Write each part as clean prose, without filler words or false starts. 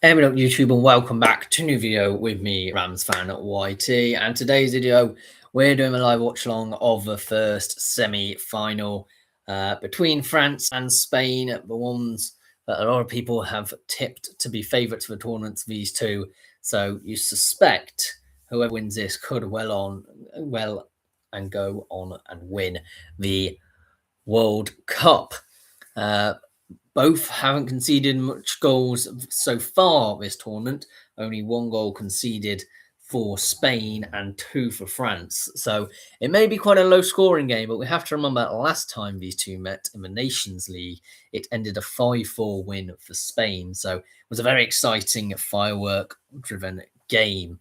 Hey, what up, YouTube, and welcome back to a new video with me, Rams fan YT. And today's video, we're doing a live watch along of the first semi-final between France and Spain, the ones that a lot of people have tipped to be favourites for the tournaments. These two, so you suspect whoever wins this could well and go on and win the World Cup. Both haven't conceded much goals so far this tournament. Only one goal conceded for Spain and two for France. So it may be quite a low scoring game, but we have to remember last time these two met in the Nations League, it ended a 5-4 win for Spain. So it was a very exciting firework driven game.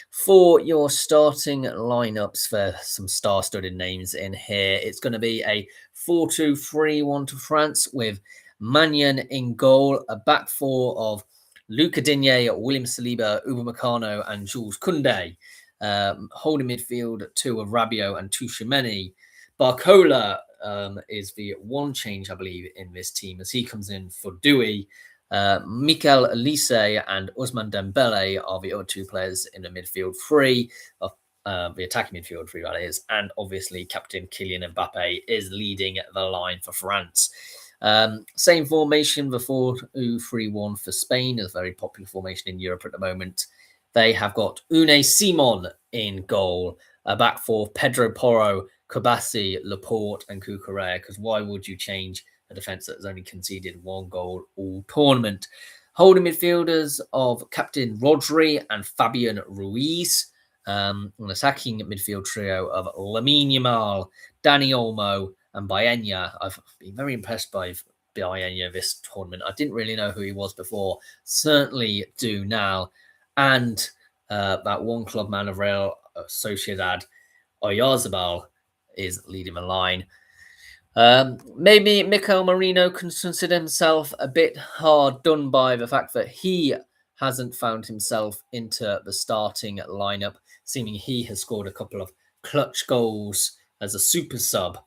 For your starting lineups for some star-studded names in here, it's going to be a 4-2-3-1 to France with Maignan in goal, a back four of Luca Digne, William Saliba, Upamecano, and Jules Koundé. Holding midfield, two of Rabiot and Tchouaméni. Barcola is the one change, I believe, in this team as he comes in for Douy. Mikel Olise and Ousmane Dembele are the other two players in the midfield three, of the attacking midfield three, that is. And obviously, Captain Kylian Mbappe is leading the line for France. Same formation, the 4-2-3-1 for Spain, is a very popular formation in Europe at the moment. They have got Unai Simon in goal, a back four, Pedro Porro, Koulibaly, Laporte, and Cucurella, because why would you change a defence that has only conceded one goal all tournament? Holding midfielders of Captain Rodri and Fabian Ruiz. An attacking midfield trio of Lamine Yamal, Dani Olmo, and Baena. I've been very impressed by Baena this tournament. I didn't really know who he was before. Certainly do now. And that one club man of Real Sociedad, Oyarzabal, is leading the line. Maybe Mikel Merino can consider himself a bit hard done by the fact that he hasn't found himself into the starting lineup, seeming he has scored a couple of clutch goals as a super sub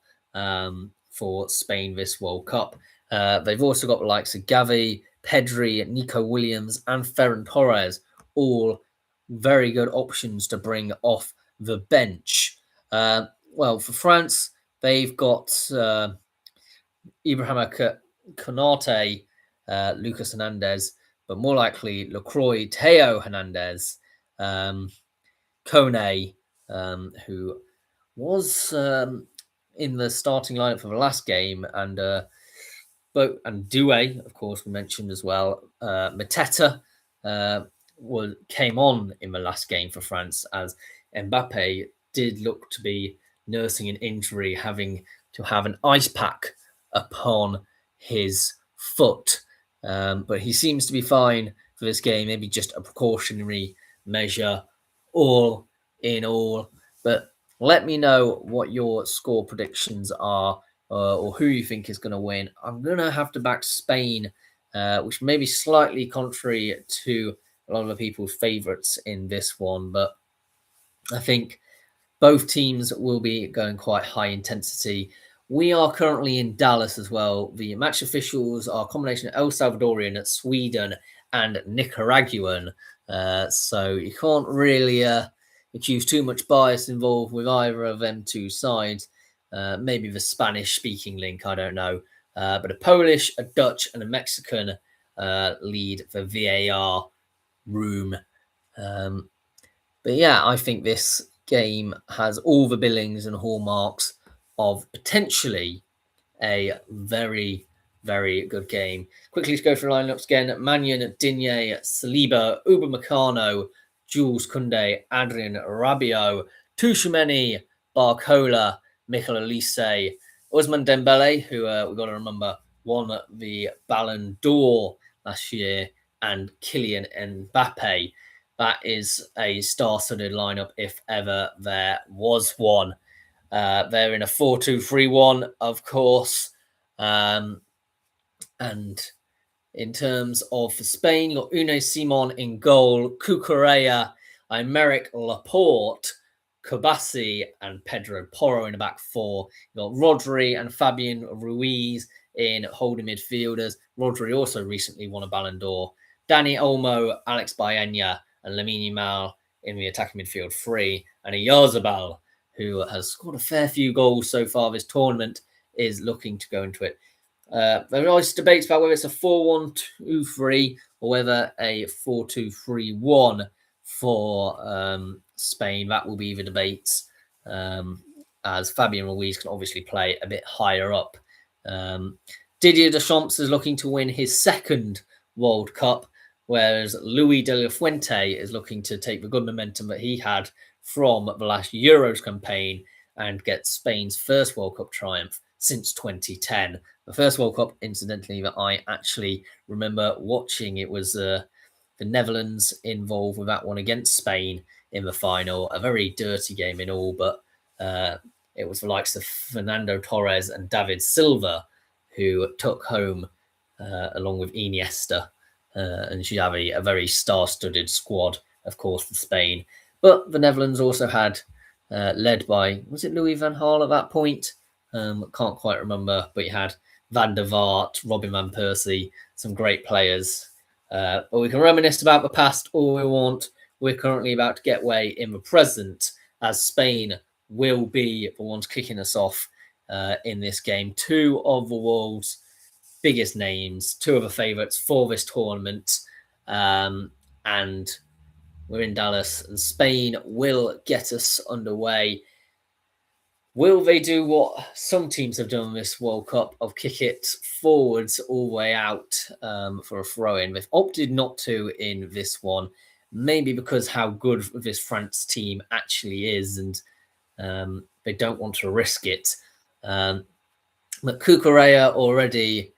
for Spain this World Cup. They've also got the likes of Gavi, Pedri, Nico Williams, and Ferran Torres, all very good options to bring off the bench. Well, for France, they've got Ibrahima Konate, Lucas Hernandez, but more likely Lacroix, Theo Hernandez, Kone, who was in the starting lineup for the last game, and Doué, of course, we mentioned as well. Mateta came on in the last game for France, as Mbappe did look to be nursing an injury, having to have an ice pack upon his foot. But he seems to be fine for this game, maybe just a precautionary measure, all in all. But let me know what your score predictions are, or who you think is going to win. I'm going to have to back Spain, which may be slightly contrary to a lot of the people's favourites in this one, but I think both teams will be going quite high intensity. We are currently in Dallas as well. The match officials are a combination of El Salvadorian, Sweden, and Nicaraguan. So you can't really accuse too much bias involved with either of them two sides. Maybe the Spanish-speaking link, I don't know. But a Polish, a Dutch, and a Mexican lead the VAR room. But yeah, I think this game has all the billings and hallmarks of potentially a very, very good game. Quickly to go through lineups again. Maignan, Digne, Saliba, Upamecano, Jules Koundé, Adrien Rabiot, Tchouaméni, Barcola, Mikel Olise, Ousmane Dembele, who we've got to remember won the Ballon d'Or last year, and Kylian Mbappe. That is a star-studded lineup if ever there was one. They're in a 4-2-3-1, of course. And in terms of for Spain, you've got Unai Simon in goal, Cucurella, Aymeric Laporte, Koulibaly, and Pedro Porro in the back four. You've got Rodri and Fabian Ruiz in holding midfielders. Rodri also recently won a Ballon d'Or. Dani Olmo, Alex Baena, and Lamine Yamal in the attacking midfield three, and Oyarzabal, who has scored a fair few goals so far this tournament, is looking to go into it. There are always debates about whether it's a 4-1-2-3 or whether a 4-2-3-1 for Spain. That will be the debates, as Fabian Ruiz can obviously play a bit higher up. Didier Deschamps is looking to win his second World Cup, whereas Luis de la Fuente is looking to take the good momentum that he had from the last Euros campaign and get Spain's first World Cup triumph since 2010. The first World Cup, incidentally, that I actually remember watching. It was the Netherlands involved with that one against Spain in the final. A very dirty game in all, but it was the likes of Fernando Torres and David Silva who took home, along with Iniesta and Xavi, a very star-studded squad, of course, for Spain. But the Netherlands also had, led by, was it Louis van Gaal at that point? Can't quite remember, but you had Van der Vaart, Robin van Persie, some great players. But we can reminisce about the past all we want. We're currently about to get away in the present, as Spain will be the ones kicking us off in this game. Two of the world's biggest names, two of the favourites for this tournament. And we're in Dallas, and Spain will get us underway. Will they do what some teams have done in this World Cup of kick it forwards all the way out for a throw-in? They've opted not to in this one, maybe because how good this France team actually is, and they don't want to risk it. But Cucurella already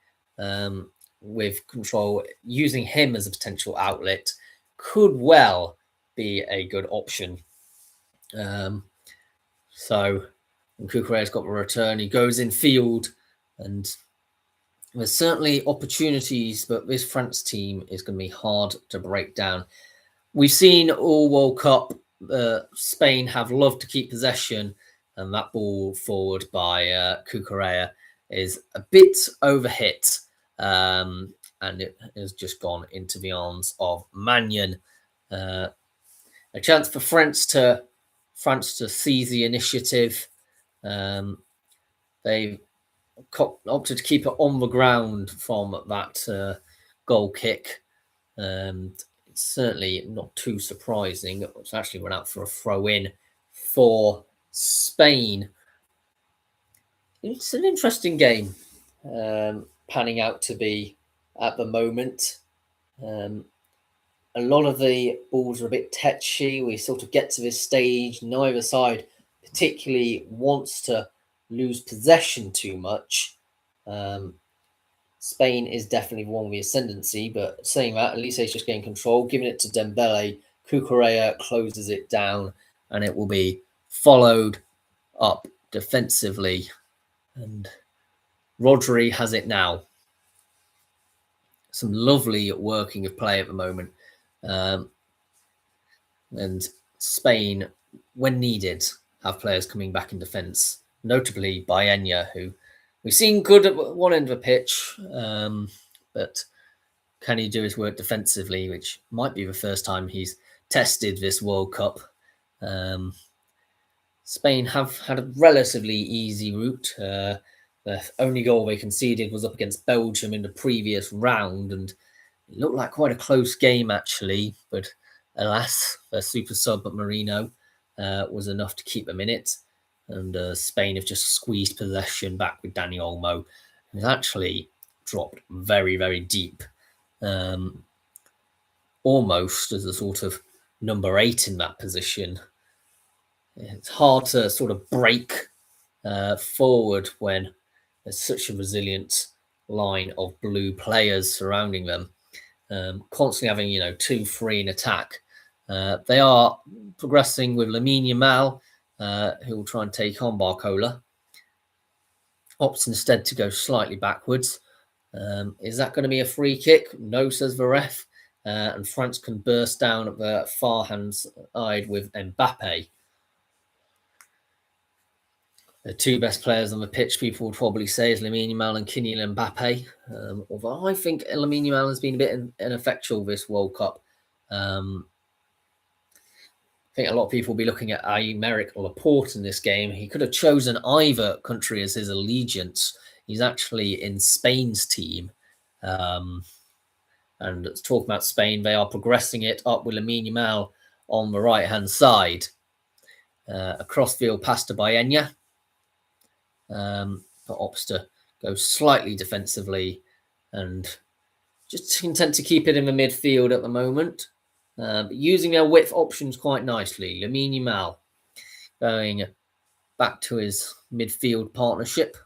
with control, using him as a potential outlet could well be a good option. So Cucurella's got a return. He goes in field, and there's certainly opportunities, but this France team is going to be hard to break down. We've seen all World Cup, Spain have loved to keep possession, and that ball forward by Cucurella is a bit overhit, and it has just gone into the arms of Maignan. A chance for France to seize the initiative. They opted to keep it on the ground from that goal kick. It's certainly not too surprising. It's actually run out for a throw-in for Spain. It's an interesting game, panning out to be at the moment. A lot of the balls are a bit tetchy. We sort of get to this stage. Neither side particularly wants to lose possession too much. Spain is definitely one with the ascendancy, but saying that, Elise is just getting control, giving it to Dembele. Cucurella closes it down, and it will be followed up defensively. And Rodri has it now. Some lovely working of play at the moment. And Spain, when needed, have players coming back in defence, notably Baena, who we've seen good at one end of the pitch, but can he do his work defensively, which might be the first time he's tested this World Cup. Spain have had a relatively easy route. The only goal they conceded was up against Belgium in the previous round, and it looked like quite a close game, actually, but alas, their super sub at Marino was enough to keep them in it. And Spain have just squeezed possession back with Dani Olmo, who's actually dropped very, very deep, almost as a sort of number 8 in that position. It's hard to sort of break forward when there's such a resilient line of blue players surrounding them. Constantly having, 2-3 in attack. They are progressing with Lamine Yamal, who will try and take on Barcola. Opts instead to go slightly backwards. Is that going to be a free kick? No, says the ref. And France can burst down at the far hand side with Mbappe. The two best players on the pitch, people would probably say, is Lamine Yamal and Kylian Mbappe. Although I think Lamine Yamal has been a bit ineffectual this World Cup. I think a lot of people will be looking at Aymeric Laporte in this game. He could have chosen either country as his allegiance. He's actually in Spain's team. And talking about Spain, they are progressing it up with Lamine Yamal on the right-hand side. A crossfield pass to Baena. But opts to go slightly defensively and just content to keep it in the midfield at the moment. But using their width options quite nicely. Lamine Yamal going back to his midfield partnership.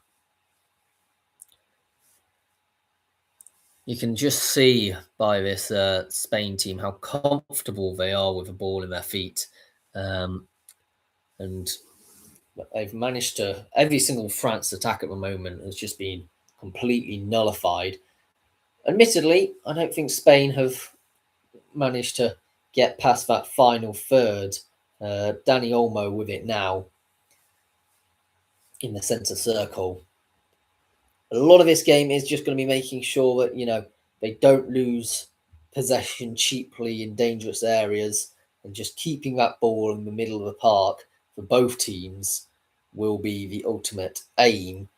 You can just see by this Spain team how comfortable they are with the ball in their feet. And they've managed to, every single France attack at the moment has just been completely nullified. Admittedly, I don't think Spain have managed to get past that final third. Dani Olmo with it now in the centre circle. A lot of this game is just going to be making sure that, they don't lose possession cheaply in dangerous areas, and just keeping that ball in the middle of the park for both teams will be the ultimate aim.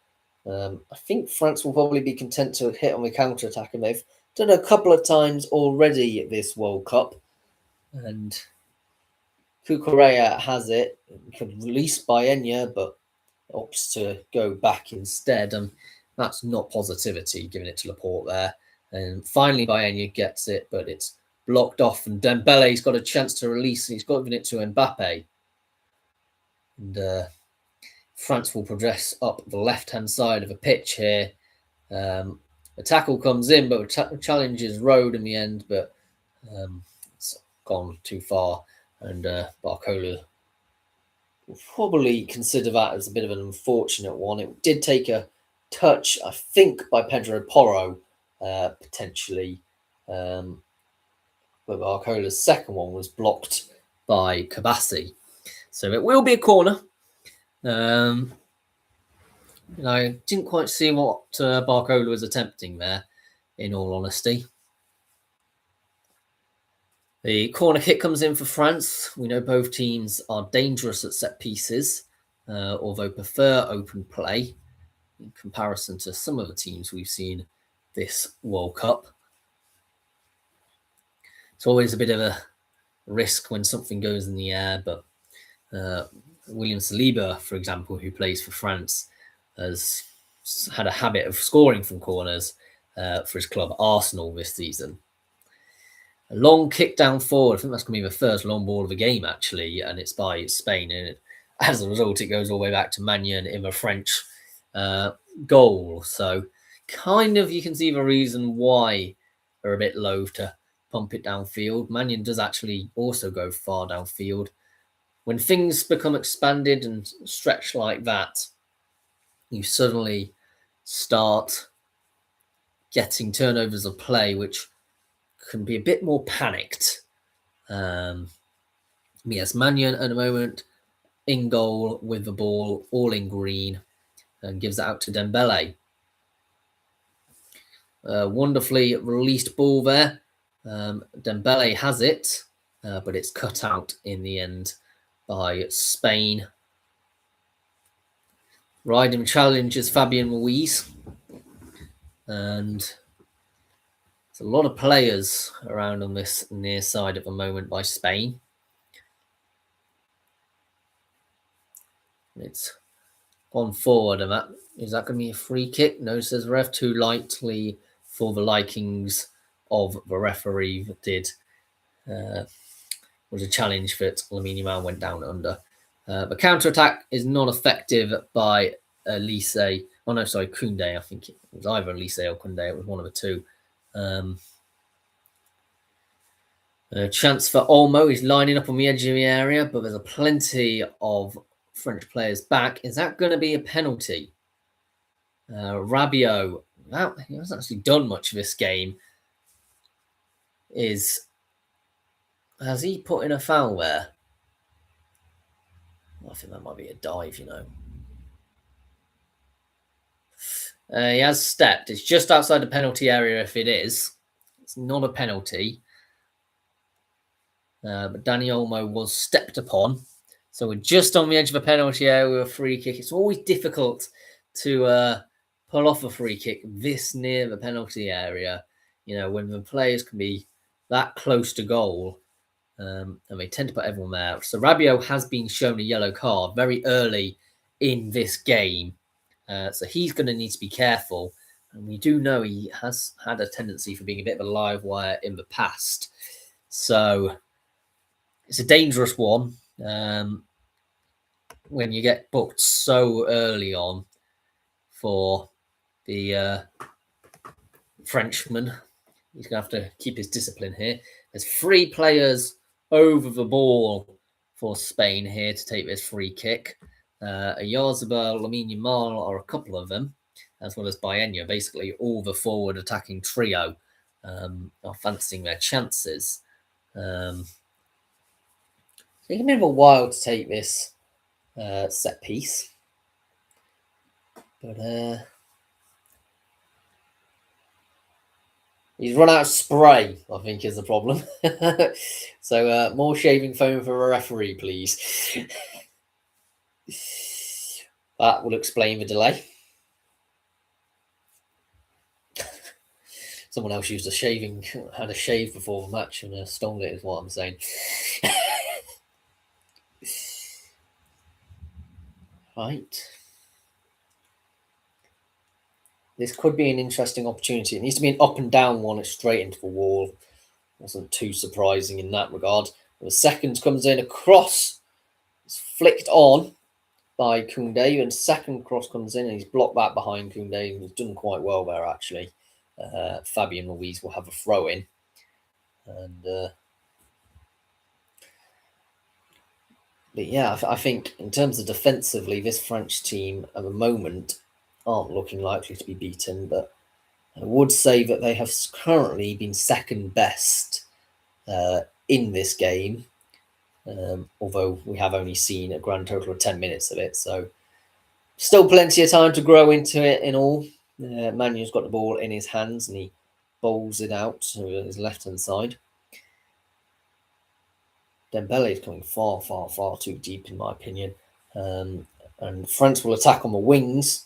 I think France will probably be content to hit on the counter-attack, and they've done it a couple of times already at this World Cup. And Cucurella has it. Could release Baena, but opts to go back instead. And that's not positivity, giving it to Laporte there. And finally, Baena gets it, but it's blocked off. And Dembele's got a chance to release. He's given it to Mbappe. And France will progress up the left-hand side of the pitch here. A tackle comes in, but the challenge is Road in the end, but it's gone too far. And Barcola will probably consider that as a bit of an unfortunate one. It did take a touch, I think, by Pedro Porro, potentially. But Barcola's second one was blocked by Kabassi. So it will be a corner. I didn't quite see what Barcola was attempting there, in all honesty. The corner kick comes in for France. We know both teams are dangerous at set pieces, although prefer open play in comparison to some of the teams we've seen this World Cup. It's always a bit of a risk when something goes in the air, but William Saliba, for example, who plays for France, has had a habit of scoring from corners for his club Arsenal this season. A long kick down forward. I think that's going to be the first long ball of the game, actually, and it's by Spain. And as a result, it goes all the way back to Maignan in the French goal. So kind of you can see the reason why they're a bit loath to pump it downfield. Maignan does actually also go far downfield. When things become expanded and stretched like that, you suddenly start getting turnovers of play, which can be a bit more panicked. Yes, Maignan at the moment in goal with the ball, all in green, and gives it out to Dembele. Wonderfully released ball there. Dembele has it, but it's cut out in the end by Spain. Rydem challenges Fabian Ruiz, and there's a lot of players around on this near side at the moment by Spain. It's gone forward, and is that going to be a free kick? No, says ref, too lightly for the likings of the referee. Did was a challenge that Lamine Yamal went down under. The counter-attack is not effective by Elise. Oh, no, sorry, Koundé. I think it was either Elise or Koundé. It was one of the two. A chance for Olmo. He's lining up on the edge of the area, but there's plenty of French players back. Is that going to be a penalty? Rabiot, he hasn't actually done much of this game. Has he put in a foul there? I think that might be a dive, He has stepped. It's just outside the penalty area if it is. It's not a penalty. But Dani Olmo was stepped upon. So we're just on the edge of a penalty area with a free kick. It's always difficult to pull off a free kick this near the penalty area, when the players can be that close to goal. And they tend to put everyone there. So Rabiot has been shown a yellow card very early in this game. So he's going to need to be careful. And we do know he has had a tendency for being a bit of a live wire in the past. So it's a dangerous one when you get booked so early on for the Frenchman. He's going to have to keep his discipline here. There's 3 players over the ball for Spain here to take this free kick. Oyarzabal, Lamine Yamal are a couple of them, as well as Baena. Basically, all the forward attacking trio are fancying their chances. It's taking a bit of a while to take this set piece. But he's run out of spray, I think, is the problem. So more shaving foam for a referee, please. That will explain the delay. Someone else used had a shave before the match and stole it, is what I'm saying. Right. This could be an interesting opportunity. It needs to be an up and down one. It's straight into the wall. Wasn't too surprising in that regard. The second comes in, a cross. It's flicked on by Koundé, and second cross comes in and he's blocked that behind Koundé. He's done quite well there, actually. Fabian Ruiz will have a throw in. And but yeah, I think in terms of defensively, this French team at the moment aren't looking likely to be beaten, but I would say that they have currently been second best in this game, although we have only seen a grand total of 10 minutes of it. So still plenty of time to grow into it in all. Manu's got the ball in his hands and he bowls it out to his left-hand side. Dembele is coming far, far, far too deep, in my opinion. And France will attack on the wings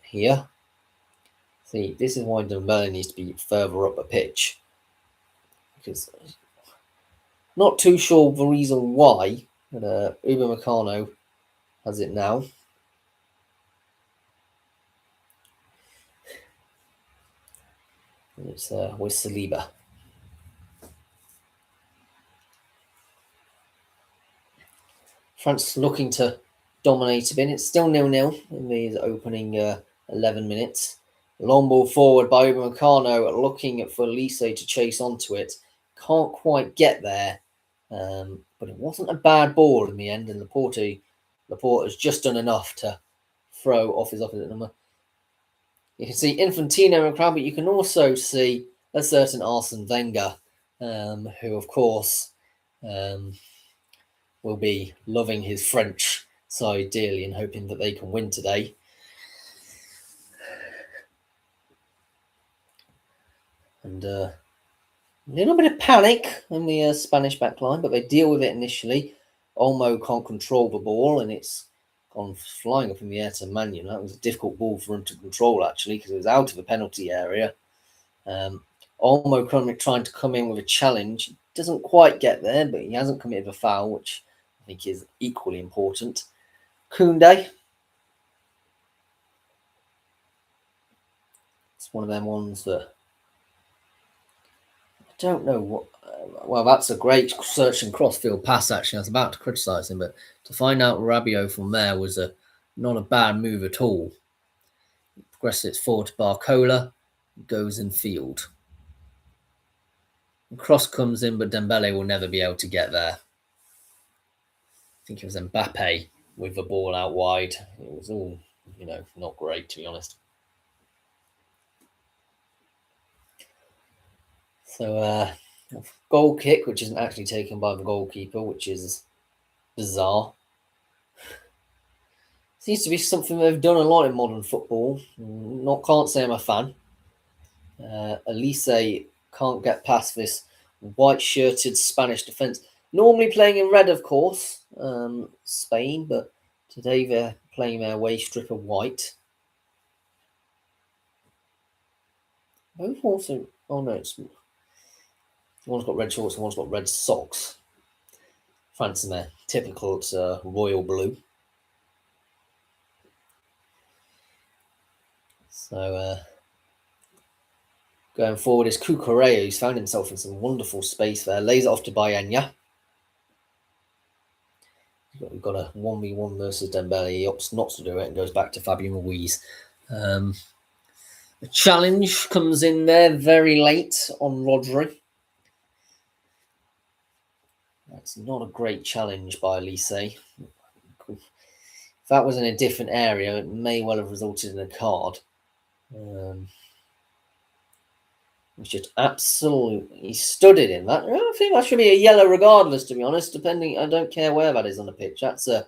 here. See, this is why Dembele needs to be further up the pitch. Because not too sure the reason why, but Upamecano has it now. And it's with Saliba. France looking to dominate a bit. It's still 0-0 in these opening 11 minutes. Long ball forward by Upamecano, looking for Lise to chase onto it. Can't quite get there, but it wasn't a bad ball in the end, and Laporta's just done enough to throw off his opposite number. You can see Infantino in the crowd, but you can also see a certain Arsene Wenger, who, of course, will be loving his French side dearly and hoping that they can win today. And a little bit of panic in the Spanish backline, but they deal with it initially. Olmo can't control the ball, and it's gone flying up in the air to Manu. That was a difficult ball for him to control, actually, because it was out of the penalty area. Olmo currently trying to come in with a challenge. Doesn't quite get there, but he hasn't committed a foul, which I think is equally important. Koundé. It's one of them ones that I don't know what. Well, that's a great search and crossfield pass, actually. I was about to criticise him, but to find out Rabiot from there was not a bad move at all. Progresses it forward to Barcola, goes in field. The cross comes in, but Dembele will never be able to get there. I think it was Mbappe with the ball out wide. It was all, not great, to be honest. So, goal kick, which isn't actually taken by the goalkeeper, which is bizarre. Seems to be something they've done a lot in modern football. Can't say I'm a fan. Elise can't get past this white-shirted Spanish defence. Normally playing in red, of course, Spain, but today they're playing their away strip of white. Both also, oh no, one's got red shorts and one's got red socks. France in their typical, it's royal blue. So going forward is Cucurella, who's found himself in some wonderful space there. Lays it off to Baena. We've got a 1v1 versus Dembele. He opts not to do it and goes back to Fabian Ruiz. The challenge comes in there very late on Rodri. That's not a great challenge by Elise. If that was in a different area, it may well have resulted in a card. It's just absolutely studied in that. I think that should be a yellow regardless, to be honest, depending. I don't care where that is on the pitch. That's a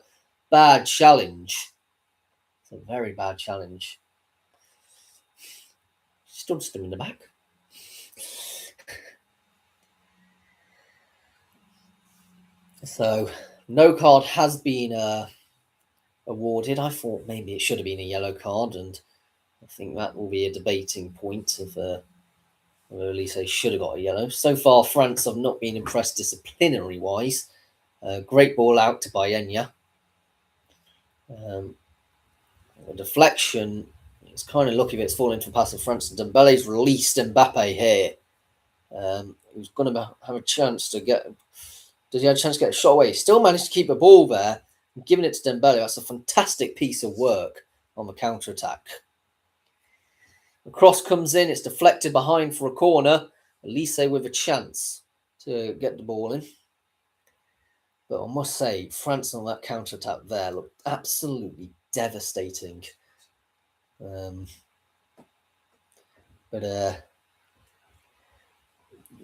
bad challenge. It's a very bad challenge. Stood him in the back. So no card has been awarded. I thought maybe it should have been a yellow card, and I think that will be a debating point of Elise should have got a yellow. So far, France have not been impressed disciplinary wise. Great ball out to Baena. A deflection. It's kind of lucky if it's falling into a pass of France. And Dembele's released Mbappe here. Who's going to have a chance to get. Does he have a chance to get a shot away? He still managed to keep the ball there. And giving it to Dembele. That's a fantastic piece of work on the counter attack. The cross comes in. It's deflected behind for a corner. Elise with a chance to get the ball in. But I must say, France on that counter attack there looked absolutely devastating. But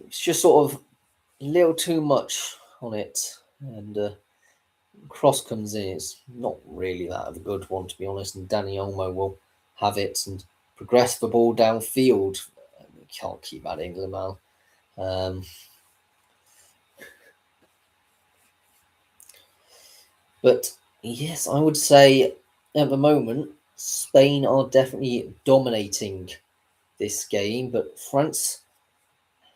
it's just sort of a little too much on it. And cross comes in. It's not really that of a good one, to be honest. And Dani Olmo will have it and progress the ball downfield. We can't keep that England, man. But yes, I would say at the moment, Spain are definitely dominating this game, but France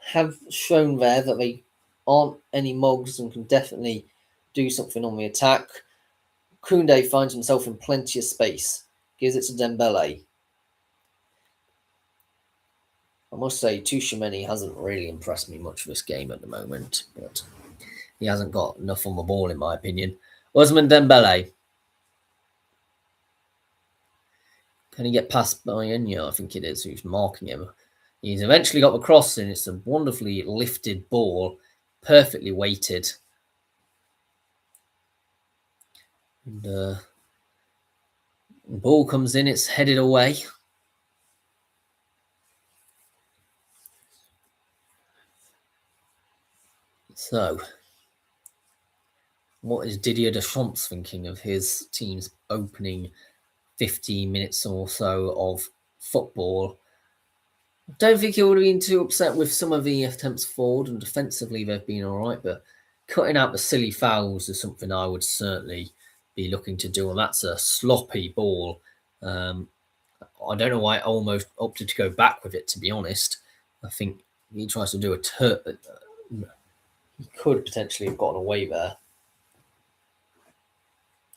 have shown there that they aren't any mugs and can definitely do something on the attack. Koundé finds himself in plenty of space, gives it to Dembele. I must say, Tchouaméni hasn't really impressed me much for this game at the moment, but he hasn't got enough on the ball, in my opinion. Ousmane Dembele. Can he get past Baena? I think it is, who's marking him. He's eventually got the cross in. It's a wonderfully lifted ball, perfectly weighted. And the ball comes in, it's headed away. So, what is Didier Deschamps thinking of his team's opening 15 minutes or so of football? I don't think he would have been too upset with some of the attempts forward, and defensively they've been all right, but cutting out the silly fouls is something I would certainly be looking to do, and that's a sloppy ball. I don't know why I almost opted to go back with it, to be honest. I think he tries to do a turn. He could potentially have gotten away there.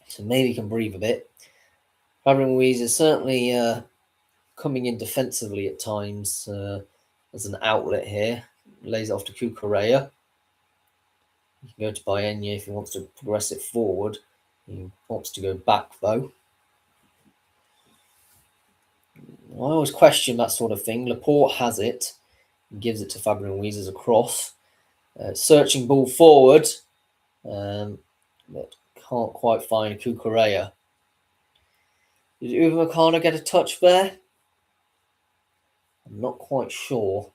So maybe he can breathe a bit. Fabian Ruiz is certainly coming in defensively at times as an outlet here. Lays it off to Cucurella. He can go to Baena if he wants to progress it forward. He wants to go back, though. I always question that sort of thing. Laporte has it. He gives it to Fabian Ruiz as a cross. Searching ball forward. But can't quite find Cucurella. Did Uwe Meccano get a touch there? I'm not quite sure.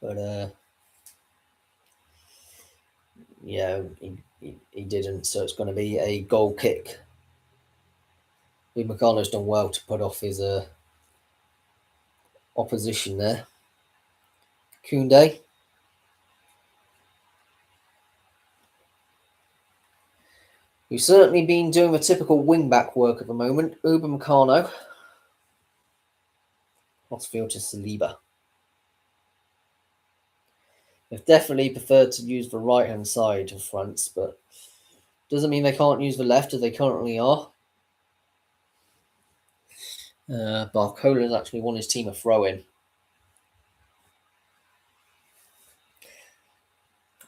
But yeah, he he didn't, so it's going to be a goal kick. Upamecano's done well to put off his opposition there. Koundé. Who's certainly been doing the typical wing-back work at the moment. Upamecano. Crossfield to Saliba. They've definitely preferred to use the right-hand side of France, but doesn't mean they can't use the left as they currently are. Barcola's actually won his team a throw-in.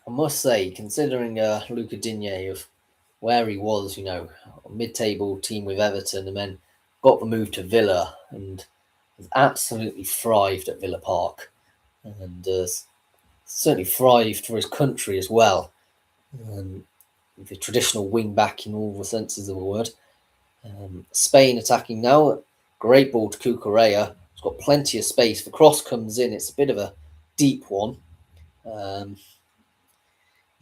I must say, considering Luca Digne of where he was, a mid-table team with Everton, and then got the move to Villa and has absolutely thrived at Villa Park, and certainly thrived for his country as well. The traditional wing back in all the senses of the word. Spain attacking now. Great ball to Cucurella. He's got plenty of space. The cross comes in. It's a bit of a deep one. Is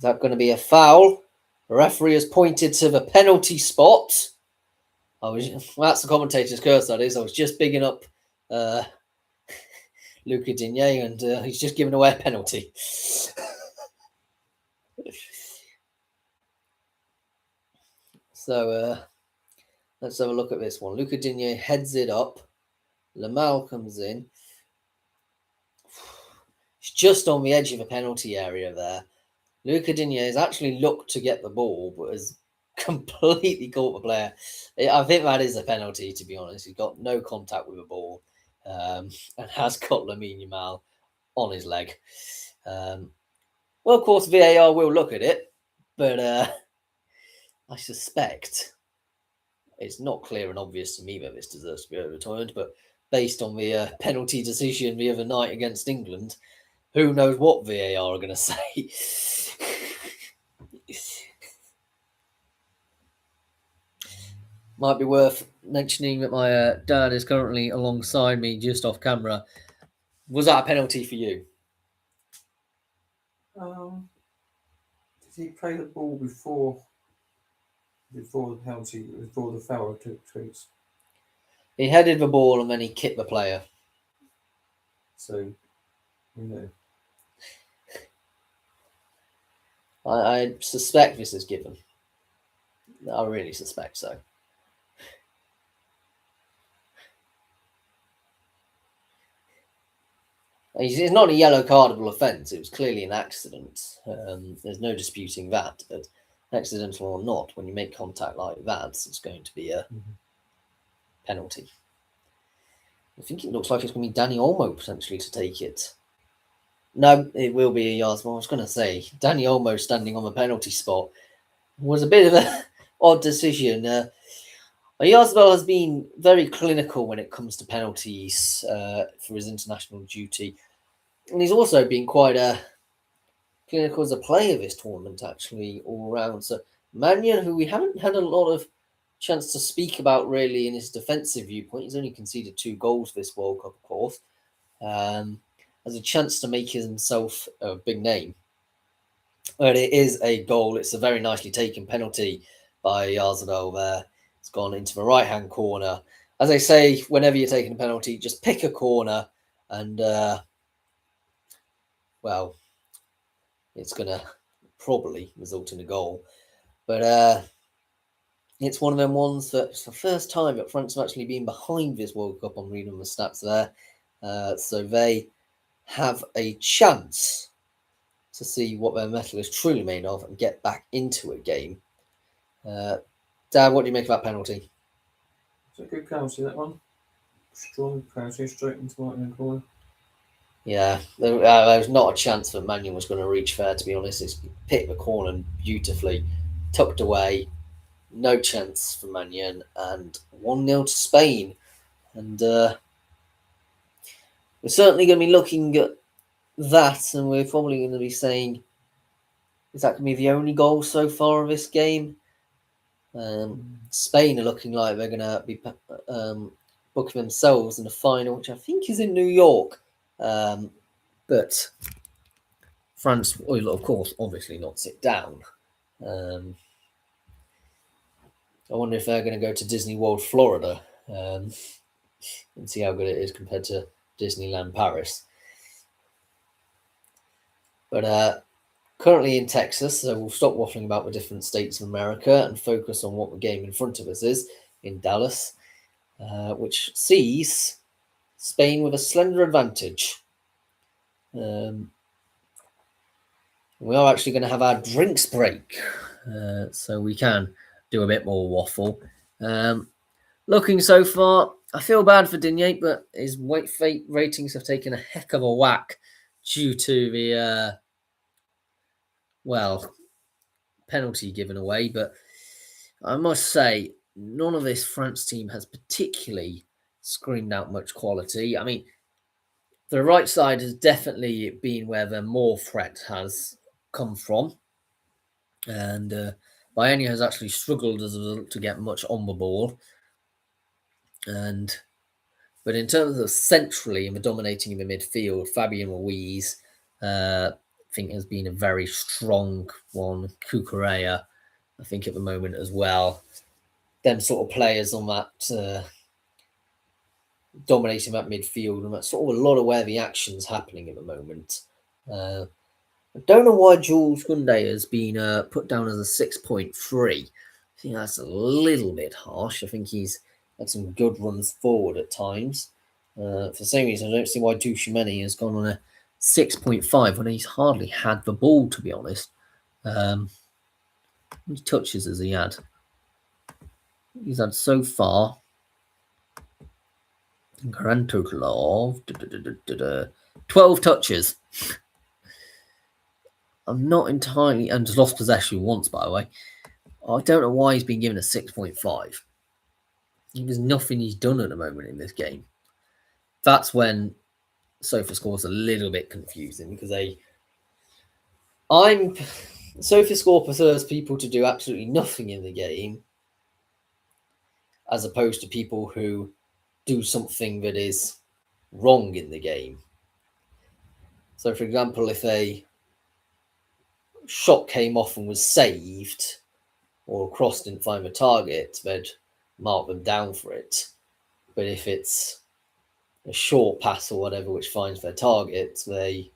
that going to be a foul? The referee has pointed to the penalty spot. That's the commentator's curse, that is. I was just bigging up Luca Digne, and he's just given away a penalty. So let's have a look at this one. Luca Digne heads it up. Lamel comes in. It's just on the edge of a penalty area there. Luca Digne has actually looked to get the ball, but has completely caught the player. I think that is a penalty, to be honest. He's got no contact with the ball and has got Lamine Yamal on his leg. Well, of course, VAR will look at it, but I suspect it's not clear and obvious to me that this deserves to be overturned, but based on the penalty decision the other night against England, who knows what VAR are going to say. Might be worth mentioning that my dad is currently alongside me just off camera. Was that a penalty for you? Did he play the ball before the penalty, before the foul took place? He headed the ball and then he kicked the player. So, I suspect this is given. I really suspect so. It's not a yellow cardable offence. It was clearly an accident. There's no disputing that. But accidental or not, when you make contact like that, it's going to be a penalty. I think it looks like it's going to be Dani Olmo potentially to take it. No, it will be a Yarzabal. I was going to say, Dani Olmo standing on the penalty spot was a bit of an odd decision. Yarzabal has been very clinical when it comes to penalties for his international duty. And he's also been quite clinical as a player this tournament, actually, all around. So Maignan, who we haven't had a lot of chance to speak about really in his defensive viewpoint, he's only conceded 2 goals this World Cup, of course, has a chance to make himself a big name. But it is a goal. It's a very nicely taken penalty by Yarzabal there. It's gone into the right-hand corner. As I say, whenever you're taking a penalty, just pick a corner and well, it's going to probably result in a goal. But it's one of them ones that it's the first time that France have actually been behind this World Cup. I'm reading the stats there. So they have a chance to see what their metal is truly made of and get back into a game. Dad, what do you make of that penalty? It's a good penalty, that one. Strong penalty, straight into the right-hand corner. Yeah, there was not a chance that Maignan was going to reach there, to be honest. It's picked the corner beautifully, tucked away. No chance for Maignan, and 1-0 to Spain. And we're certainly going to be looking at that, and we're probably going to be saying, is that going to be the only goal so far of this game? Spain are looking like they're going to be booking themselves in the final, which I think is in New York. But France will, of course, obviously not sit down. I wonder if they're going to go to Disney World, Florida, and see how good it is compared to Disneyland Paris. But currently in Texas, so we'll stop waffling about the different states of America and focus on what the game in front of us is in Dallas, which sees Spain with a slender advantage. We are actually going to have our drinks break, so we can do a bit more waffle. Looking so far, I feel bad for Digne, but his weight fate ratings have taken a heck of a whack due to the penalty given away. But I must say, none of this France team has particularly screamed out much quality. I mean, the right side has definitely been where the more threat has come from, and Bayern has actually struggled as a result to get much on the ball. But in terms of centrally and the dominating in the midfield, Fabian Ruiz, I think has been a very strong one. Cucurella, I think at the moment as well. Them sort of players on that dominating that midfield, and that's sort of a lot of where the action's happening at the moment. I don't know why Jules Koundé has been put down as a 6.3. I think that's a little bit harsh. I think he's had some good runs forward at times. For the same reason, I don't see why Tchouaméni has gone on a 6.5 when he's hardly had the ball, to be honest. How many touches has he had? He's had so far a grand total of 12 touches. I'm not entirely, and lost possession once, by the way. I don't know why he's been given a 6.5. There's nothing he's done at the moment in this game. That's when SofaScore's a little bit confusing, because SofaScore prefers people to do absolutely nothing in the game, as opposed to people who do something that is wrong in the game. So, for example, if a shot came off and was saved, or a cross didn't find the target, they'd mark them down for it. But if it's a short pass or whatever which finds their target, they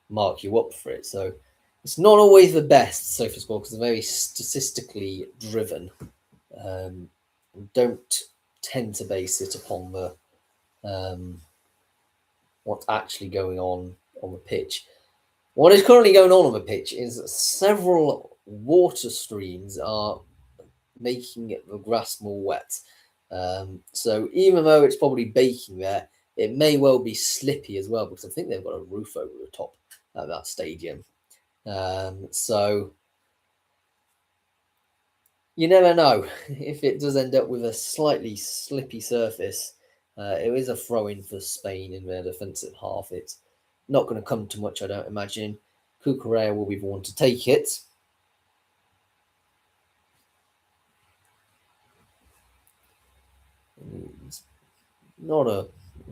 mark you up for it. So it's not always the best SofaScore, because they're very statistically driven. Don't tend to base it upon the what's actually going on the pitch. What is currently going on the pitch is that several water streams are making the grass more wet. So even though it's probably baking there, it may well be slippy as well, because I think they've got a roof over the top at that stadium. So you never know if it does end up with a slightly slippy surface. It is a throw-in for Spain in their defensive half. It's not going to come to much, I don't imagine. Cucurella will be the one to take it.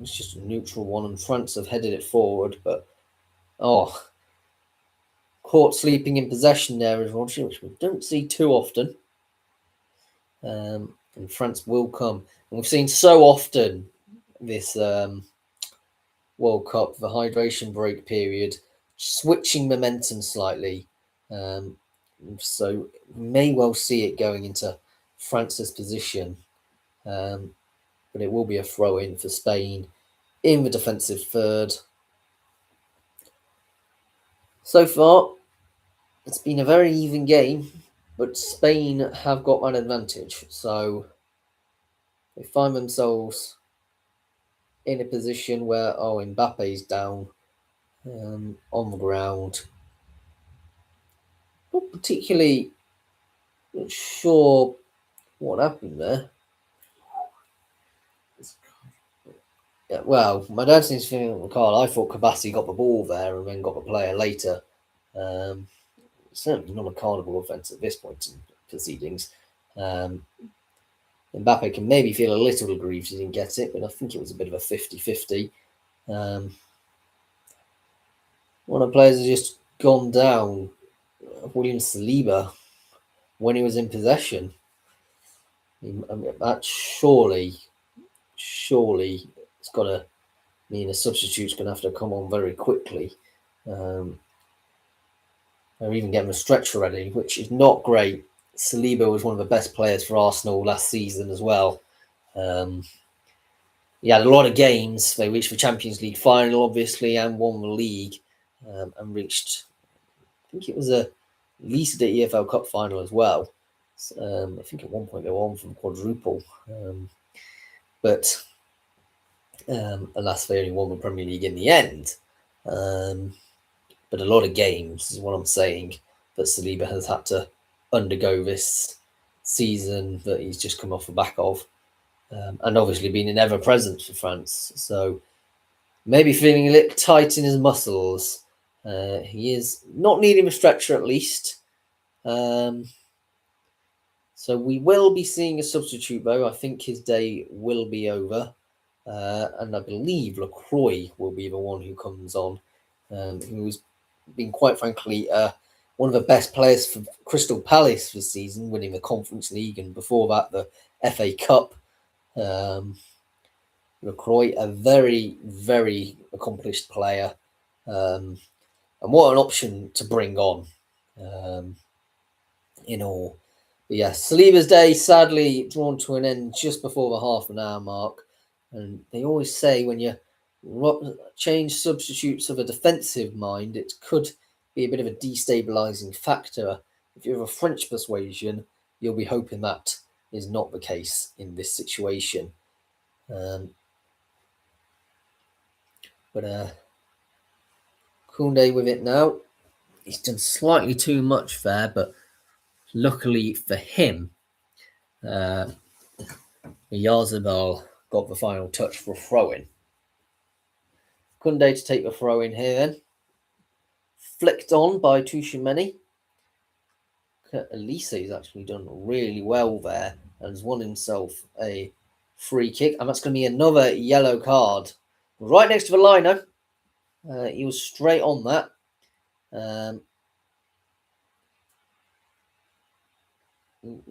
It's just a neutral one, and France have headed it forward, but caught sleeping in possession there is Rodri, which we don't see too often. And France will come. And we've seen so often this World Cup, the hydration break period, switching momentum slightly. So we may well see it going into France's position. But it will be a throw-in for Spain in the defensive third. So far, it's been a very even game, but Spain have got an advantage. So they find themselves in a position where, Mbappe's down on the ground. Not particularly sure what happened there. Yeah, well, my dad seems to think on the card. I thought Kabassi got the ball there and then got the player later. Certainly not a cardable offence at this point in proceedings. Mbappe can maybe feel a little aggrieved he didn't get it, but I think it was a bit of a 50-50. One of the players has just gone down. William Saliba when he was in possession. I mean, that surely it's got to mean a substitute's going to have to come on very quickly. Or even get him a stretcher ready, which is not great. Saliba was one of the best players for Arsenal last season as well. He had a lot of games. They reached the Champions League final, obviously, and won the league, and reached, I think it was at least the EFL Cup final as well. I think at one point they were on for the quadruple. But alas, they only won the Premier League in the end. But a lot of games is what I'm saying that Saliba has had to undergo this season that he's just come off the back of. And obviously been an ever-present for France. So maybe feeling a little tight in his muscles. He is not needing a stretcher at least. So we will be seeing a substitute, though. I think his day will be over. And I believe Lacroix will be the one who comes on. Who's been, quite frankly, one of the best players for Crystal Palace this season, winning the Conference League, and before that, the FA Cup. Lacroix, a very, very accomplished player, and what an option to bring on in all. But yeah, Saliba's day sadly drawn to an end just before the half an hour mark, and they always say when you change substitutes of a defensive mind, it could be a bit of a destabilising factor. If you have a French persuasion, you'll be hoping that is not the case in this situation. But Koundé with it now. He's done slightly too much there, but luckily for him, Yarzabal got the final touch for a throw-in. Koundé to take the throw-in here then. Flicked on by Tchouaméni. Elise's actually done really well there and has won himself a free kick. And that's going to be another yellow card. Right next to the liner. He was straight on that. I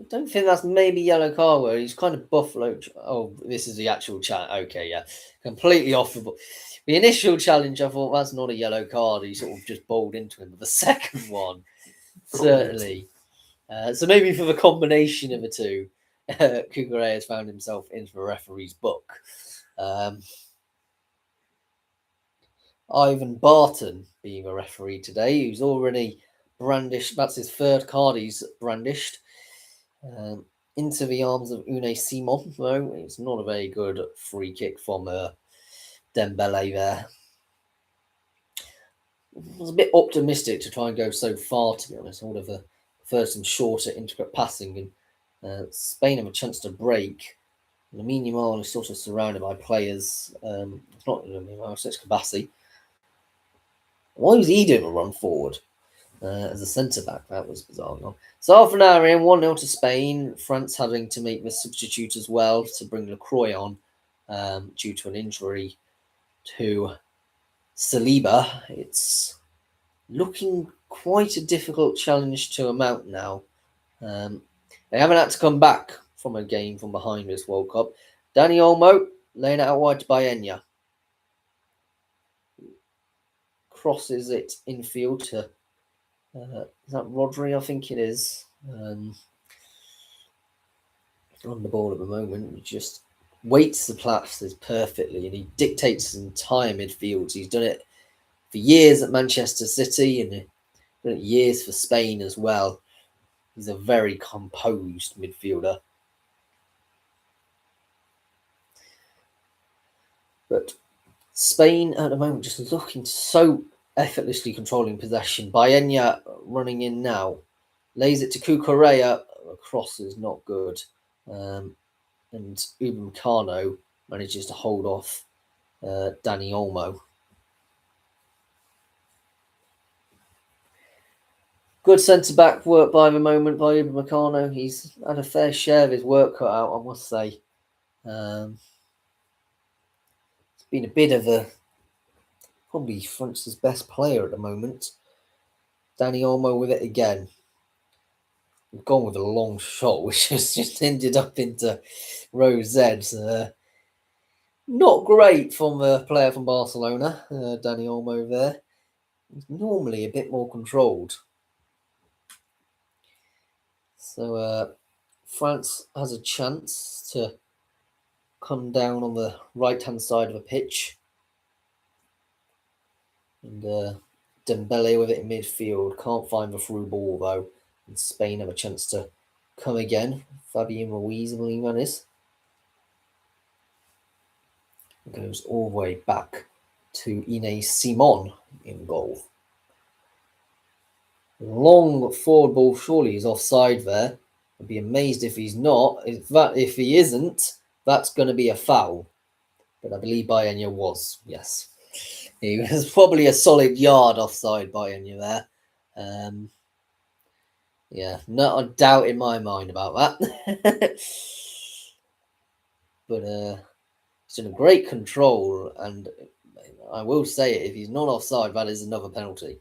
don't think that's maybe yellow card where he's kind of Buffalo. Oh, this is the actual chat. Okay, yeah. Completely off the ball. The initial challenge, I thought that's not a yellow card. He sort of just bowled into him. But the second one, certainly. So maybe for the combination of the two, Cucurella has found himself into the referee's book. Ivan Barton being a referee today, who's already brandished, that's his third card he's brandished, into the arms of Unai Simon, though. It's not a very good free kick from Dembele there. I was a bit optimistic to try and go so far, to be honest. I would have preferred some shorter, intricate passing, and Spain have a chance to break. Lamine Yamal is sort of surrounded by players. It's not Lamine Yamal, it's Kabassi. Why was he doing a run forward as a centre-back? That was bizarre. So half an hour in, 1-0 to Spain. France having to make the substitute as well to bring Lacroix on due to an injury to Saliba. It's looking quite a difficult challenge to amount now. They haven't had to come back from a game from behind this World Cup. Dani Olmo laying it out wide to Baena. Crosses it infield to is that Rodri? I think it is. On the ball at the moment, he just waits the passes perfectly, and he dictates his entire midfield. He's done it for years at Manchester City, and done it years for Spain as well. He's a very composed midfielder. But Spain at the moment just looking so effortlessly controlling possession. Baena running in now. Lays it to Cucurella. The cross is not good. And Upamecano manages to hold off Dani Olmo. Good centre-back work by the moment by Upamecano. He's had a fair share of his work cut out, I must say. It's been a bit of probably France's best player at the moment. Dani Olmo with it again. gone with a long shot, which has just ended up into row Z. Not great from a player from Barcelona, Dani Olmo there. He's normally a bit more controlled. So France has a chance to come down on the right-hand side of the pitch. And Dembele with it in midfield. Can't find the through ball, though. And Spain have a chance to come again. Fabian Ruiz, I believe that is. Goes all the way back to Unai Simon in goal. Long forward ball, surely he's offside there. I'd be amazed if he's not. If he isn't, that's going to be a foul. But I believe Bayenya was, yes. He was probably a solid yard offside, Bayenya there. Yeah, not a doubt in my mind about that. But he's in a great control, and I will say it, if he's not offside, that is another penalty.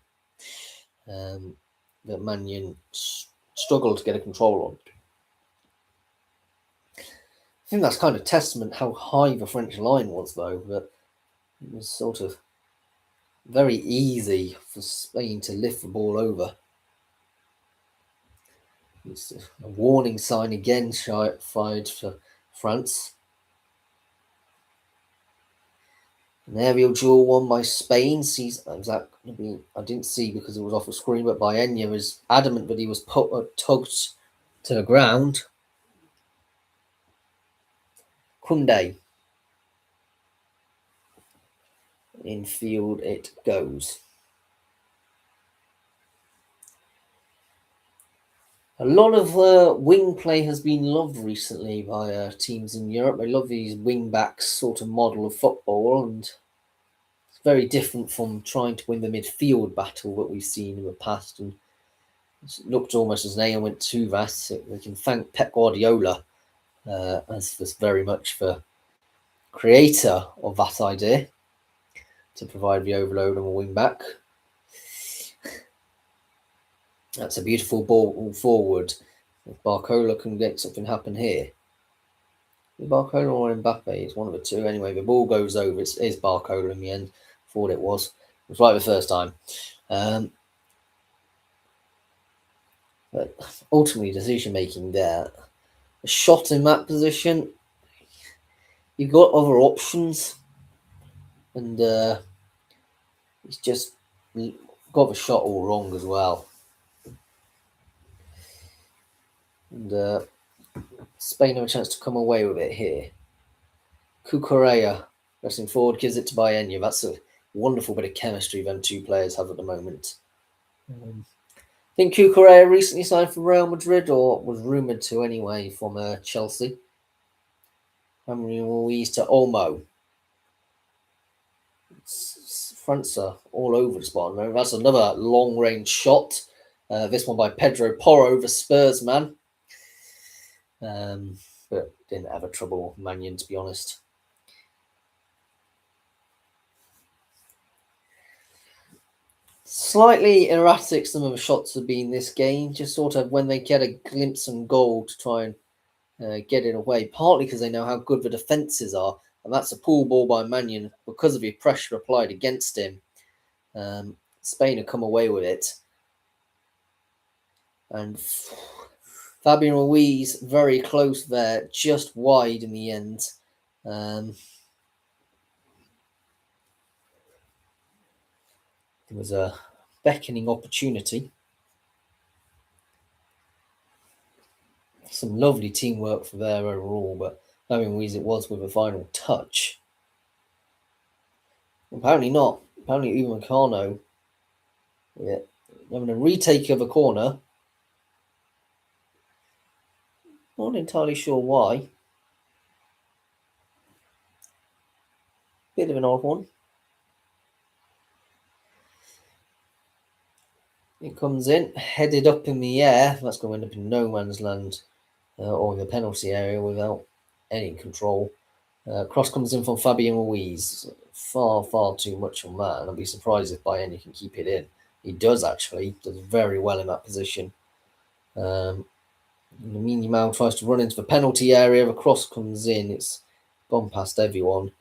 That Mannion struggled to get a control on. I think that's kind of testament how high the French line was, though, that it was sort of very easy for Spain to lift the ball over. It's a warning sign again fired for France. An aerial duel won by Spain. I didn't see because it was off the screen, but Bayenya was adamant that he was tugged to the ground. Koundé. In field it goes. A lot of wing play has been loved recently by teams in Europe. They love these wing backs sort of model of football, and it's very different from trying to win the midfield battle that we've seen in the past. And it looked almost as an ailment to that. We can thank Pep Guardiola as very much the creator of that idea to provide the overload on a wing back. That's a beautiful ball forward. If Barcola can get something happen here. Barcola or Mbappe? It's one of the two. Anyway, the ball goes over. It's Barcola in the end. Thought it was. It was right the first time. But ultimately, decision making there. A shot in that position. You've got other options. And he's just got the shot all wrong as well. And Spain have a chance to come away with it here. Cucurella pressing forward, gives it to Bayenya. That's a wonderful bit of chemistry them two players have at the moment. I think Cucurella recently signed for Real Madrid, or was rumoured to anyway, from Chelsea. Fabian Ruiz to Olmo. France are all over the spot. That's another long-range shot. This one by Pedro Porro, the Spurs man. But didn't have a trouble with Mannion, to be honest. Slightly erratic some of the shots have been this game, just sort of when they get a glimpse of goal to try and get it away, partly because they know how good the defences are, and that's a pull ball by Mannion because of the pressure applied against him. Spain have come away with it. And Fabian Ruiz very close there, just wide in the end. It was a beckoning opportunity. Some lovely teamwork for there overall, but Fabian Ruiz it was with a final touch. Apparently not. Apparently even Meccano, having a retake of a corner. Not entirely sure why. Bit of an odd one. It comes in, headed up in the air. That's going to end up in no man's land or in the penalty area without any control. Cross comes in from Fabian Ruiz. Far, far too much on that. And I'd be surprised if Bayern can keep it in. He does actually. Does very well in that position. Lamine Yamal tries to run into the penalty area. The cross comes in. It's gone past everyone.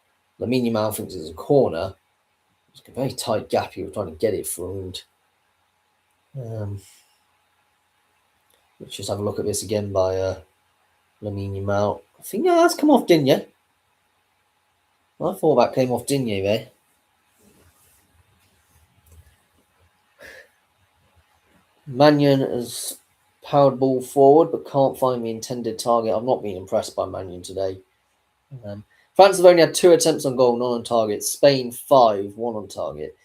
Lamine Yamal thinks it's a corner. It's a very tight gap. He was trying to get it through. And, let's just have a look at this again by Lamine Yamal. I think that's come off Digne. I thought that came off Digne there. Mannion has powered ball forward but can't find the intended target. I've not been impressed by Mannion today. France have only had 2 attempts on goal, none on target. Spain 5, 1 on target.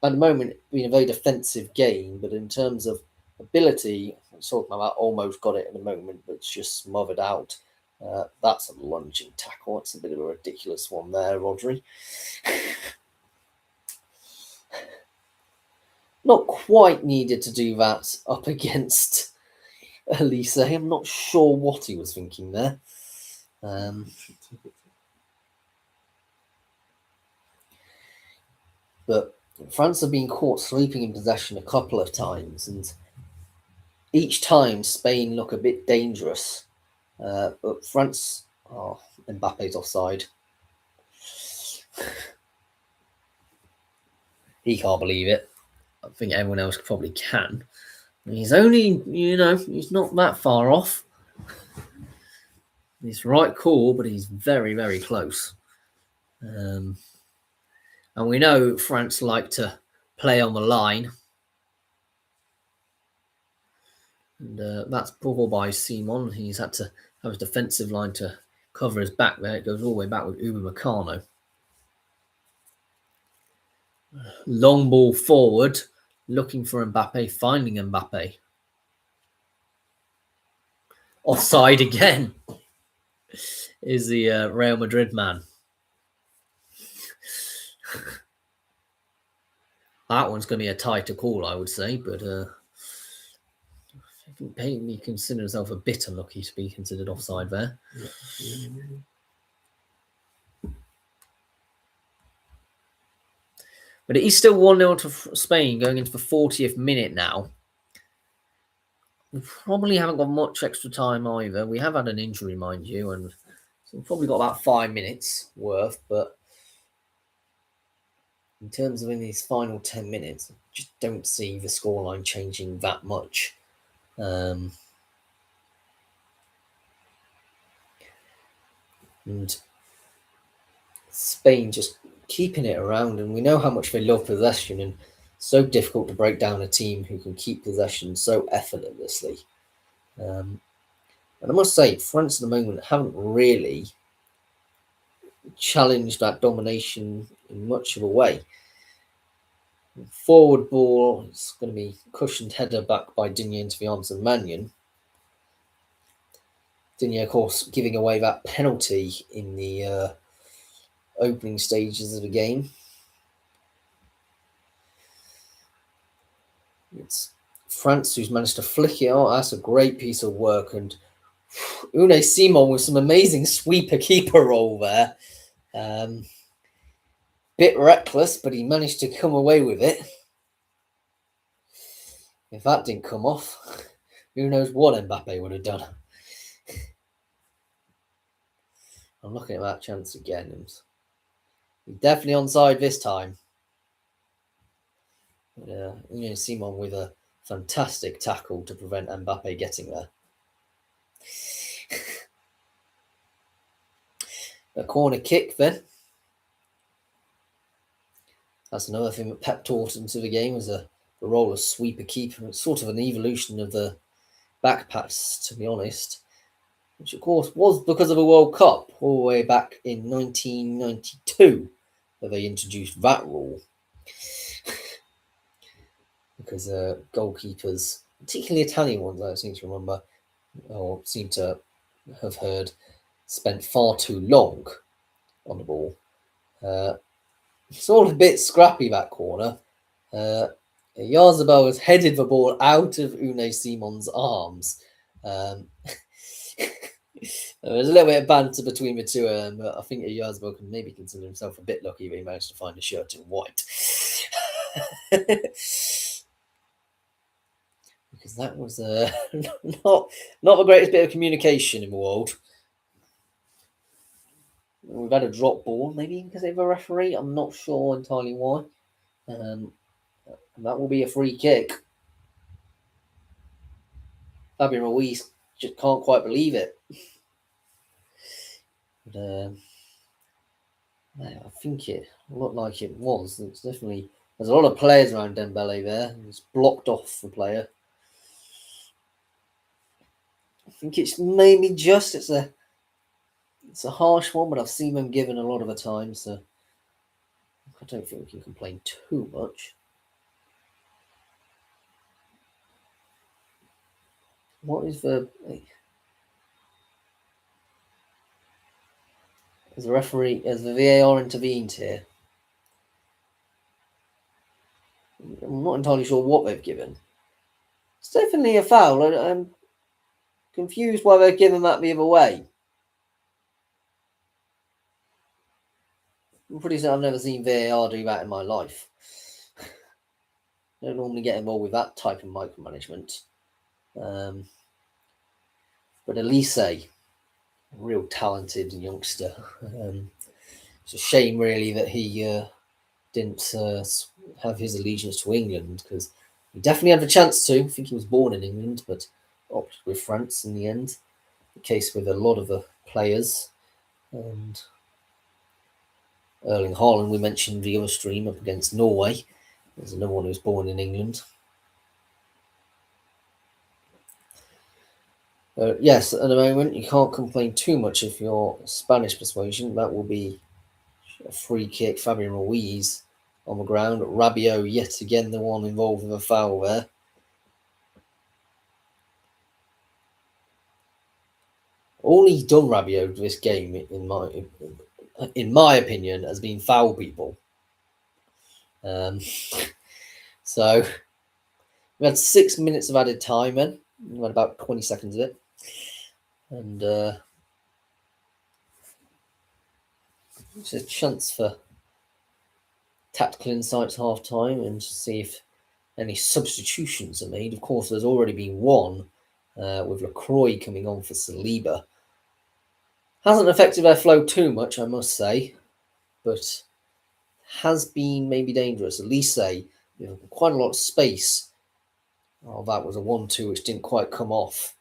At the moment, it's been a very defensive game, but in terms of ability, I'm talking about almost got it at the moment, but it's just smothered out. That's a lunging tackle. It's a bit of a ridiculous one there, Rodri. Not quite needed to do that up against Elise. I'm not sure what he was thinking there. But France have been caught sleeping in possession a couple of times, and each time Spain look a bit dangerous. But France, Mbappe's offside. He can't believe it. I think everyone else probably can. He's only, he's not that far off. He's right call, but he's very, very close. And we know France like to play on the line. And that's ball by Simon. He's had to have his defensive line to cover his back there. It goes all the way back with Upamecano. Long ball forward, looking for Mbappe, finding Mbappe. Offside again is the Real Madrid man. That one's going to be a tighter call, I would say, but I think he considers himself a bit unlucky to be considered offside there. But it is still 1-0 to Spain going into the 40th minute now. We probably haven't got much extra time either. We have had an injury, mind you, and so we've probably got about 5 minutes worth. But in terms of in these final 10 minutes, I just don't see the scoreline changing that much. And Spain just keeping it around, and we know how much they love possession, and so difficult to break down a team who can keep possession so effortlessly. And I must say, France at the moment haven't really challenged that domination in much of a way. Forward ball is going to be cushioned header back by Digne into the arms of Mannion. Digne, of course, giving away that penalty in the opening stages of the game. It's France who's managed to flick it out. That's a great piece of work. And Unai Simon with some amazing sweeper keeper roll there. Bit reckless, but he managed to come away with it. If that didn't come off, who knows what Mbappe would have done. I'm looking at that chance again. He's definitely onside this time. Unai Simon with a fantastic tackle to prevent Mbappe getting there. A corner kick then. That's another thing that Pep taught into the game, was the role of sweeper keeper. It's sort of an evolution of the back pass, to be honest, which of course was because of a World Cup all the way back in 1992 that they introduced that rule. Because goalkeepers, particularly Italian ones, I seem to remember, or seem to have heard, spent far too long on the ball. It's all a bit scrappy, that corner. Oyarzabal has headed the ball out of Unai Simon's arms. There was a little bit of banter between the two of them, but I think Oyarzabal can maybe consider himself a bit lucky that he managed to find a shirt in white. Because That was not the greatest bit of communication in the world. We've had a drop ball, maybe because of a referee. I'm not sure entirely why. And that will be a free kick. Fabian Ruiz just can't quite believe it. But, I think it looked like it was. It's definitely, there's a lot of players around Dembele there. It's blocked off the player. I think it's maybe just it's a harsh one, but I've seen them given a lot of the time, so I don't think we can complain too much. What is the? As the referee, as the VAR intervened here, I'm not entirely sure what they've given. It's definitely a foul. I'm confused why they've given that the other way. I'm pretty sure I've never seen VAR do that in my life. I don't normally get involved with that type of micromanagement. But Elise, a real talented youngster. It's a shame, really, that he didn't have his allegiance to England, because he definitely had the chance to. I think he was born in England, but opted with France in the end. The case with a lot of the players. And Erling Haaland, we mentioned the other stream up against Norway. There's another one who was born in England. Yes, at the moment, you can't complain too much if you're Spanish persuasion. That will be a free kick. Fabian Ruiz on the ground. Rabiot, yet again, the one involved with a foul there. All he's done, Rabiot, this game, in my opinion, has been foul people. So we had 6 minutes of added time, then we had about 20 seconds of it, and it's a chance for tactical insights half time and see if any substitutions are made. Of course, there's already been one with Lacroix coming on for Saliba. Hasn't affected their flow too much, I must say, but has been maybe dangerous. Elise, quite a lot of space. Oh, that was a 1-2 which didn't quite come off.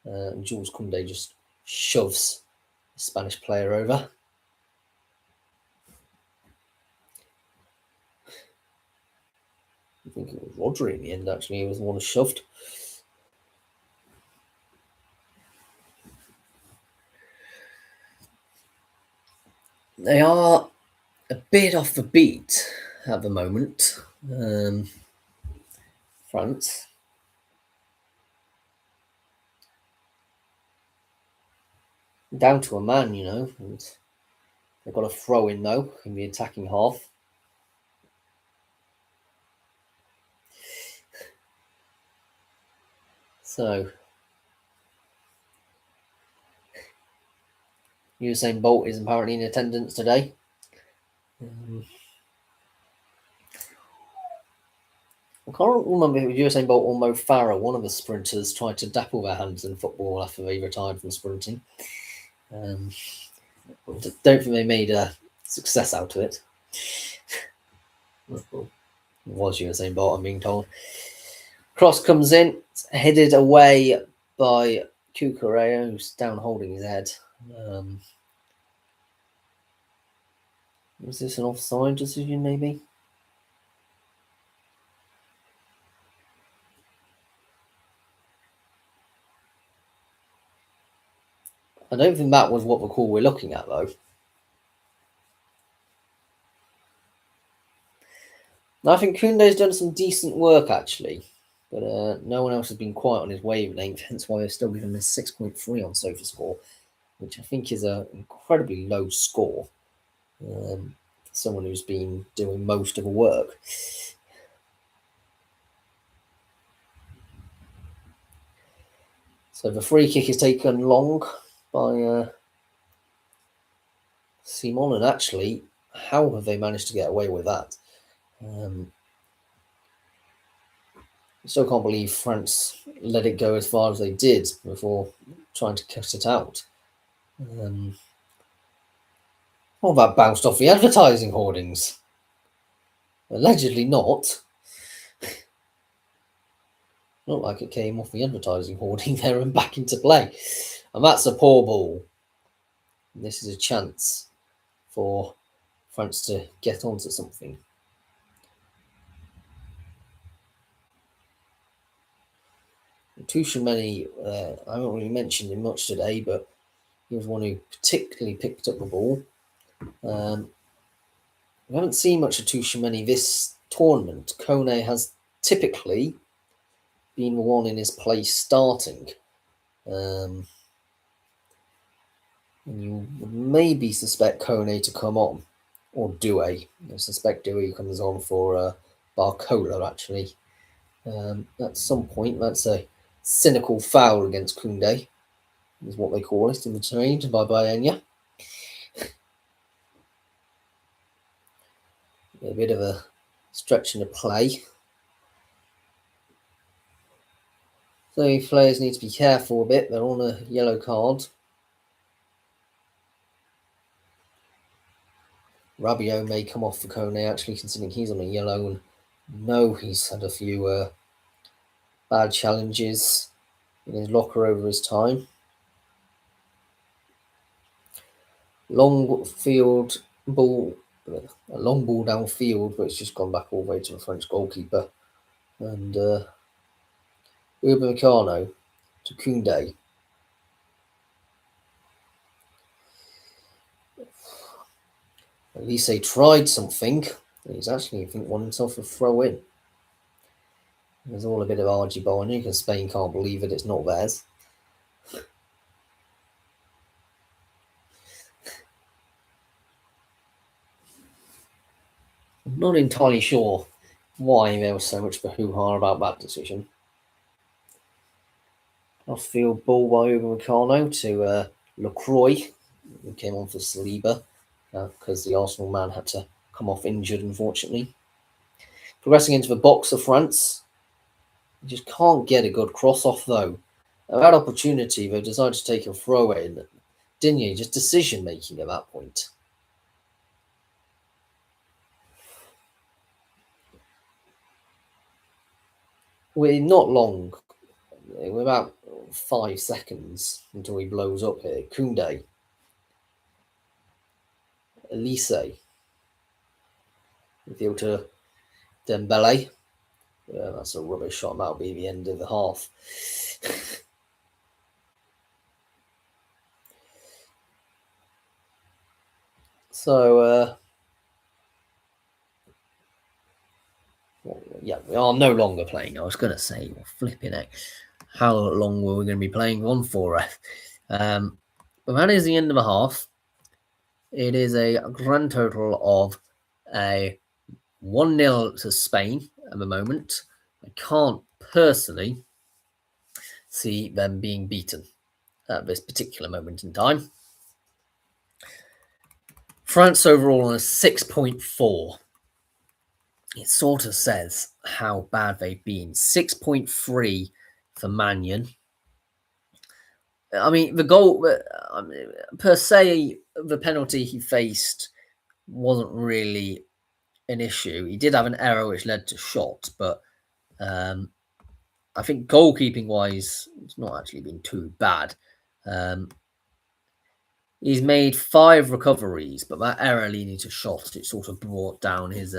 And Jules Koundé just shoves the Spanish player over. I think it was Rodri in the end, actually. He was the one who shoved. They are a bit off the beat at the moment, France. Down to a man, and they've got a throw in, though, in the attacking half. So, Usain Bolt is apparently in attendance today. I can't remember if it was Usain Bolt or Mo Farah. One of the sprinters tried to dapple their hands in football after they retired from sprinting. Don't think they made a success out of it. It was Usain Bolt, I'm being told. Cross comes in, headed away by Cucurella, who's down holding his head. Was this an offside decision, maybe? I don't think that was what the call we're looking at, though. I think Koundé's done some decent work, actually, but no one else has been quite on his wavelength, hence why they're still giving him a 6.3 on SofaScore, which I think is an incredibly low score for someone who's been doing most of the work. So the free kick is taken long by Simon, and actually, how have they managed to get away with that? still can't believe France let it go as far as they did before trying to cut it out. What about bounced off the advertising hoardings? Allegedly not. Not like it came off the advertising hoarding there and back into play. And that's a poor ball. This is a chance for France to get onto something. Tchouaméni, I haven't really mentioned him much today, but he was one who particularly picked up the ball. We haven't seen much of Tchouaméni this tournament. Kone has typically been the one in his place starting. And you would maybe suspect Kone to come on, or Doué. I suspect Doué comes on for Barcola, actually. At some point, that's a cynical foul against Koundé, is what they call it in the terrain by Bayenya. A bit of a stretch in the play. So players need to be careful a bit. They're on a yellow card. Rabiot may come off for Kone, actually, considering he's on a yellow. And no, he's had a few bad challenges in his locker over his time. Long field ball, a long ball downfield, but it's just gone back all the way to the French goalkeeper. And Upamecano to Koundé. At least they tried something. He's actually, I think, won himself a throw in. There's all a bit of argy-bargy because Spain can't believe it, it's not theirs. I'm not entirely sure why there was so much hoo-ha about that decision. Off-field ball by Upamecano to Lacroix, who came on for Saliba because the Arsenal man had to come off injured, unfortunately. Progressing into the box of France. You just can't get a good cross-off, though. At that opportunity, they decided to take a throw-in. Digne, just decision-making at that point. We're not long. We're about 5 seconds until he blows up here. Koundé. Elise. Midfield to Dembele. Yeah, that's a rubbish shot. That'll be the end of the half. So, yeah, we are no longer playing. I was going to say, flipping it. How long were we going to be playing on for? But that is the end of the half. It is a grand total of a 1-0 to Spain at the moment. I can't personally see them being beaten at this particular moment in time. France overall on a 6.4. It sort of says how bad they've been. 6.3 for Magnan. I mean, the goal, per se, the penalty he faced wasn't really an issue. He did have an error which led to shot, but I think goalkeeping-wise, it's not actually been too bad. He's made 5 recoveries, but that error leading to shot, it sort of brought down his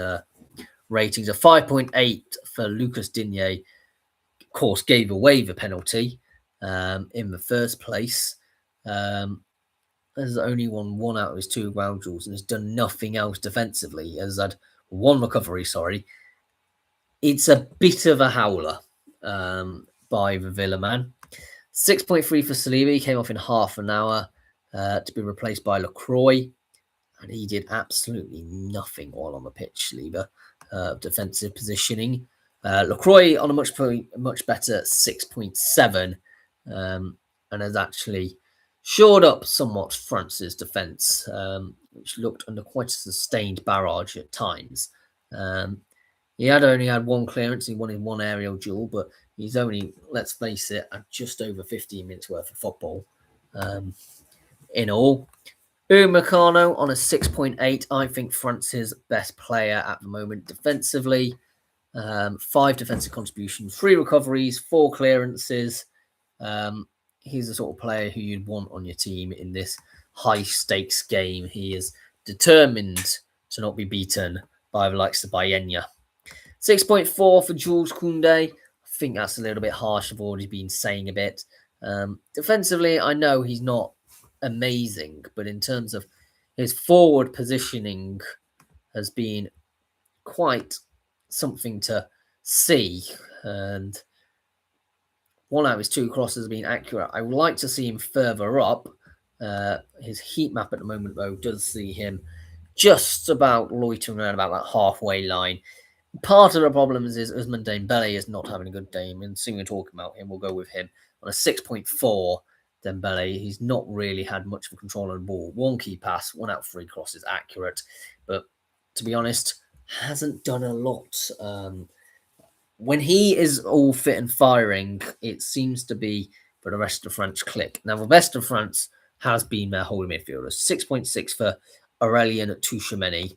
ratings. A 5.8 for Lucas Digne, of course, gave away the penalty in the first place. Has only won 1 out of his 2 ground duels and has done nothing else defensively. Has had 1 recovery, It's a bit of a howler by the Villa man. 6.3 for Saliba. He came off in half an hour to be replaced by Lacroix. And he did absolutely nothing while on the pitch, Saliba. Defensive positioning. Lacroix on a much better 6.7 and has actually shored up somewhat France's defence, which looked under quite a sustained barrage at times. He had only had one clearance. He won in one aerial duel, but he's only, let's face it, at just over 15 minutes worth of football in all. Upamecano on a 6.8. I think France's best player at the moment defensively. 5 defensive contributions, 3 recoveries, 4 clearances. He's the sort of player who you'd want on your team in this high stakes game. He is determined to not be beaten by the likes of Bayenya. 6.4 for Jules Koundé. I think that's a little bit harsh. I've already been saying a bit. Defensively, I know he's not amazing, but in terms of his forward positioning has been quite something to see. And 1 out of his 2 crosses has been accurate. I would like to see him further up. His heat map at the moment, though, does see him just about loitering around about that halfway line. Part of the problem is Ousmane Dembele is not having a good game, and soon we're talking about him. We'll go with him on a 6.4. Dembele, he's not really had much of a control on the ball. 1 key pass, 1 out of 3 crosses accurate, but to be honest, hasn't done a lot. When he is all fit and firing, it seems to be for the rest of the French clique. Now, the best of France has been their holding midfielders. 6.6 for Aurélien Tchouameni,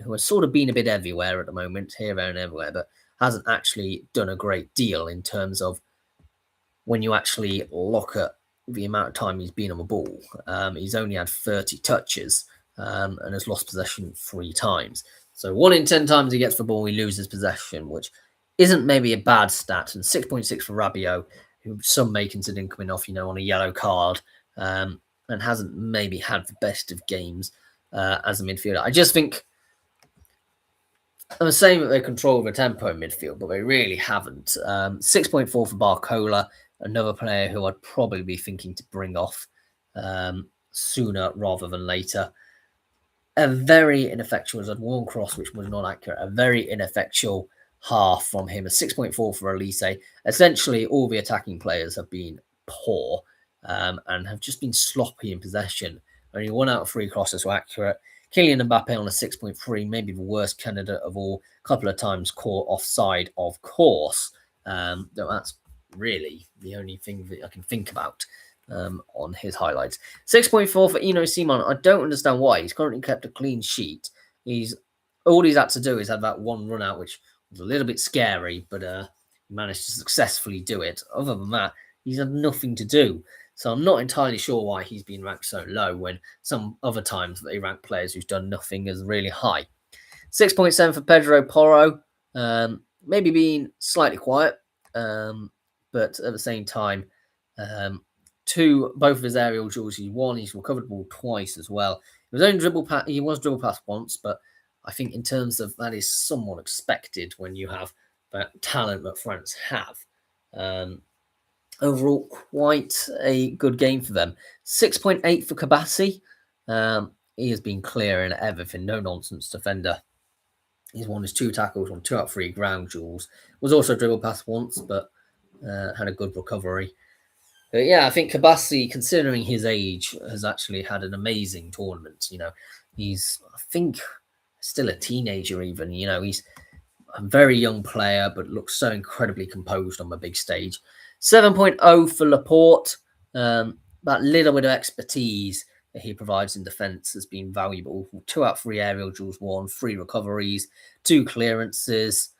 who has sort of been a bit everywhere at the moment, here, there, and everywhere, but hasn't actually done a great deal in terms of when you actually look at the amount of time he's been on the ball. He's only had 30 touches and has lost possession 3 times. So 1 in 10 times he gets the ball, he loses possession, which isn't maybe a bad stat. And 6.6 for Rabiot, who some may consider coming off, on a yellow card, and hasn't maybe had the best of games as a midfielder. I just think I'm saying that they control the tempo in midfield, but they really haven't. 6.4 for Barcola, another player who I'd probably be thinking to bring off sooner rather than later. A very ineffectual, as 1 cross, which was not accurate, a very ineffectual half from him. A 6.4 for Elise. Essentially, all the attacking players have been poor and have just been sloppy in possession. Only 1 out of 3 crosses were accurate. Kylian Mbappe on a 6.3, maybe the worst candidate of all. A couple of times caught offside, of course. That's really the only thing that I can think about on his highlights. 6.4 for Unai Simon. I don't understand why. He's currently kept a clean sheet. All he's had to do is have that 1 run out, which was a little bit scary, but he managed to successfully do it. Other than that, he's had nothing to do. So I'm not entirely sure why he's been ranked so low when some other times they rank players who's done nothing as really high. 6.7 for Pedro Porro. Maybe being slightly quiet, but at the same time, both of his aerial duels he's won. He's recovered the ball twice as well. He was dribble past once, but I think in terms of that is somewhat expected when you have that talent that France have. Overall, quite a good game for them. 6.8 for Kabassi. He has been clear in everything, no nonsense defender. He's won his 2 tackles on 2 out of 3 ground duels. Was also dribble past once, but had a good recovery. But yeah, I think Kabassi, considering his age, has actually had an amazing tournament. He's, I think, still a teenager even. He's a very young player, but looks so incredibly composed on the big stage. 7.0 for Laporte. That little bit of expertise that he provides in defence has been valuable. 2 out of 3 aerial duels won, 3 recoveries, 2 clearances.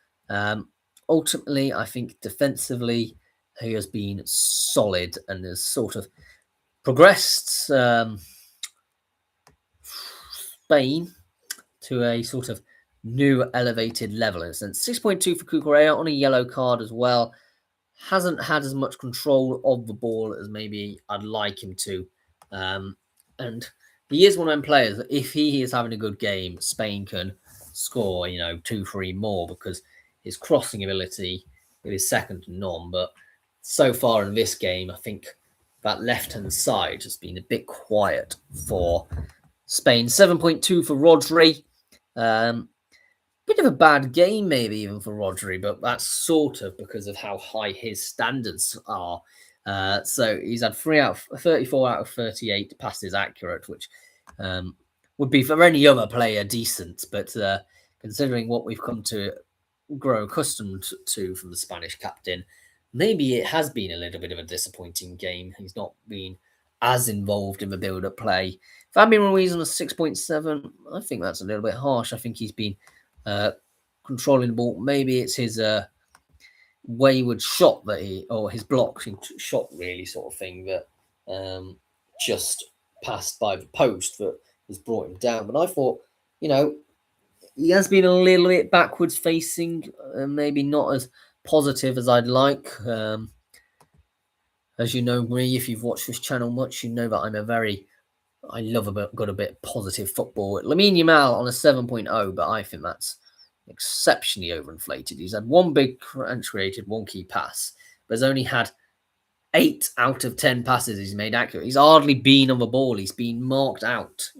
Ultimately, I think defensively, he has been solid and has sort of progressed Spain to a sort of new elevated level in a sense. 6.2 for Cucurella on a yellow card as well. Hasn't had as much control of the ball as maybe I'd like him to. And he is one of them players that if he is having a good game, Spain can score, 2-3 more because his crossing ability is second to none. But so far in this game, I think that left-hand side has been a bit quiet for Spain. 7.2 for Rodri. Bit of a bad game, maybe even for Rodri, but that's sort of because of how high his standards are. So he's had 34 out of 38 passes accurate, which would be for any other player decent. But considering what we've come to grow accustomed to from the Spanish captain. Maybe it has been a little bit of a disappointing game. He's not been as involved in the build-up play. Fabian Ruiz on a 6.7, I think that's a little bit harsh. I think he's been controlling the ball. Maybe it's his wayward shot that or his blocking shot, really, sort of thing, that just passed by the post that has brought him down. But I thought, he has been a little bit backwards facing, maybe not as positive as I'd like. As you know me, if you've watched this channel much, you know that I love a bit of positive football. Lamine Yamal on a 7.0, but I think that's exceptionally overinflated. He's had one big chance created, one key pass, but has only had 8 out of 10 passes he's made accurate. He's hardly been on the ball. He's been marked out.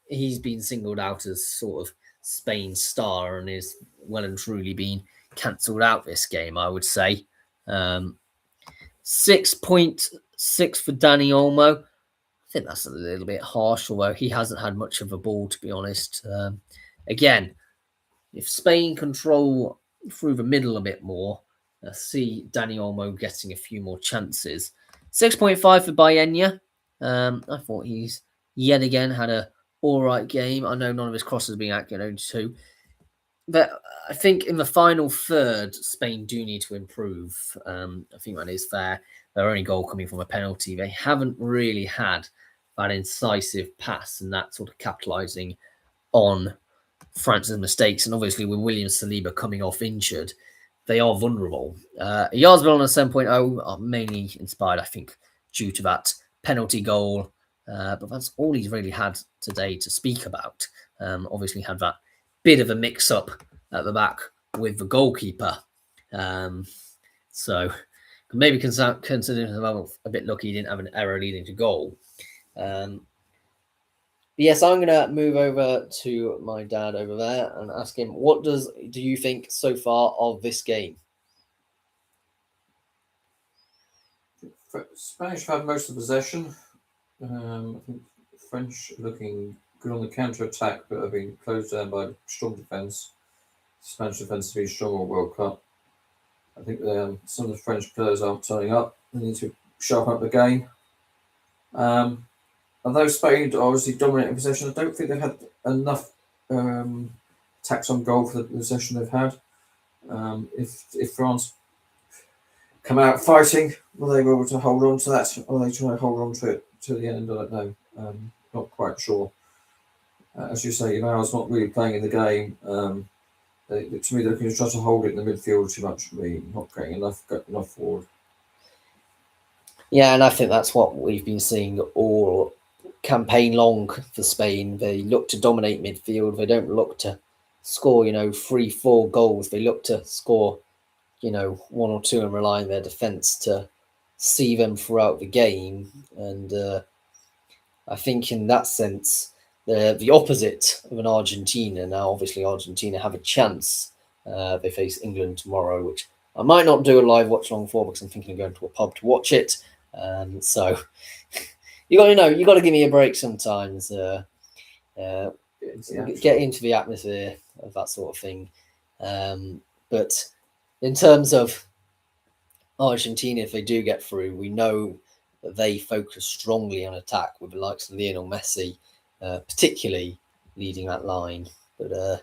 He's been singled out as sort of Spain's star and is well and truly been cancelled out this game, I would say. 6.6 for Dani Olmo. I think that's a little bit harsh, although he hasn't had much of a ball, to be honest. Again, if Spain control through the middle a bit more, I see Dani Olmo getting a few more chances. 6.5 for Baena. I thought he's yet again had a all right game. I know none of his crosses being accurate, only 2. But I think in the final third, Spain do need to improve. I think that is fair. Their only goal coming from a penalty. They haven't really had that incisive pass and that sort of capitalising on France's mistakes. And obviously with William Saliba coming off injured, they are vulnerable. Yarzabal on a 7.0 are mainly inspired, I think, due to that penalty goal. But that's all he's really had today to speak about. Obviously had that bit of a mix-up at the back with the goalkeeper. So maybe considering him a bit lucky he didn't have an error leading to goal. Yes, I'm going to move over to my dad over there and ask him, what do you think so far of this game? Spanish have had most of the possession. I think French are looking good on the counter-attack, but have been closed down by strong defence. Spanish defence has been strong all World Cup. I think some of the French players aren't turning up. They need to sharpen up the game. Although Spain are obviously dominating possession, I don't think they've had enough attacks on goal for the possession they've had. If France come out fighting, will they be able to hold on to that? Or are they trying to hold on to it to the end? I don't know. Not quite sure. As you say, Yamal's not really playing in the game. To me, they're looking to try to hold it in the midfield too much. Not getting enough forward. Yeah, and I think that's what we've been seeing all campaign long for Spain. They look to dominate midfield. They don't look to score, 3-4 goals. They look to score, 1 or 2 and rely on their defence to see them throughout the game. And I think in that sense, they're the opposite of an Argentina. Now, obviously, Argentina have a chance. They face England tomorrow, which I might not do a live watch along for because I'm thinking of going to a pub to watch it. So you got to give me a break sometimes. Get into the atmosphere of that sort of thing. But in terms of Argentina, if they do get through, we know that they focus strongly on attack with the likes of Lionel Messi, particularly leading that line. But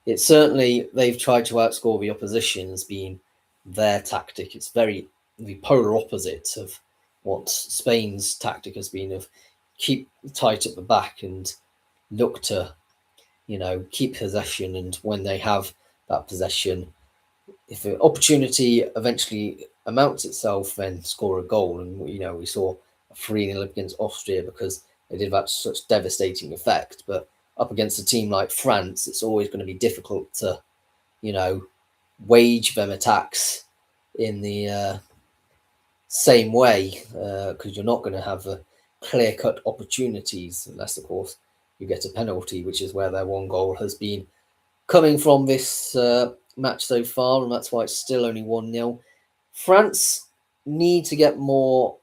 it's certainly, they've tried to outscore the opposition as being their tactic. It's the polar opposite of what Spain's tactic has been, of keep tight at the back and look to, keep possession. And when they have that possession, if the opportunity eventually amounts itself, then score a goal. And, we saw a 3-0 against Austria because they did that such devastating effect. But up against a team like France, it's always going to be difficult to, wage them attacks in the same way, because you're not going to have clear-cut opportunities unless, of course, you get a penalty, which is where their one goal has been coming from this match so far, and that's why it's still only 1-0. France need to get more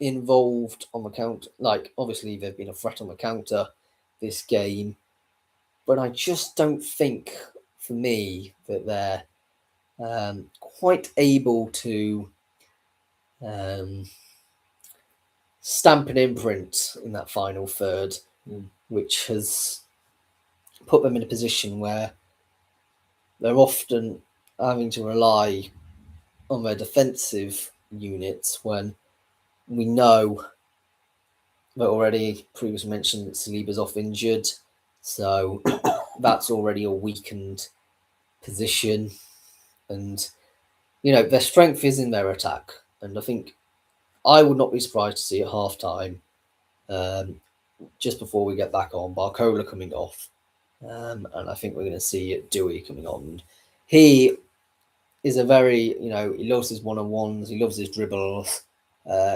involved on the counter. Like, obviously, they've been a threat on the counter this game, but I just don't think for me that they're quite able to stamp an imprint in that final third, which has put them in a position where they're often having to rely on their defensive units when we know that already previously mentioned that Saliba's off injured, so that's already a weakened position. And their strength is in their attack, and I think I would not be surprised to see at half time, just before we get back on, Barcola coming off, and I think we're going to see Dewey coming on. He is a very, he loves his one-on-ones, he loves his dribbles.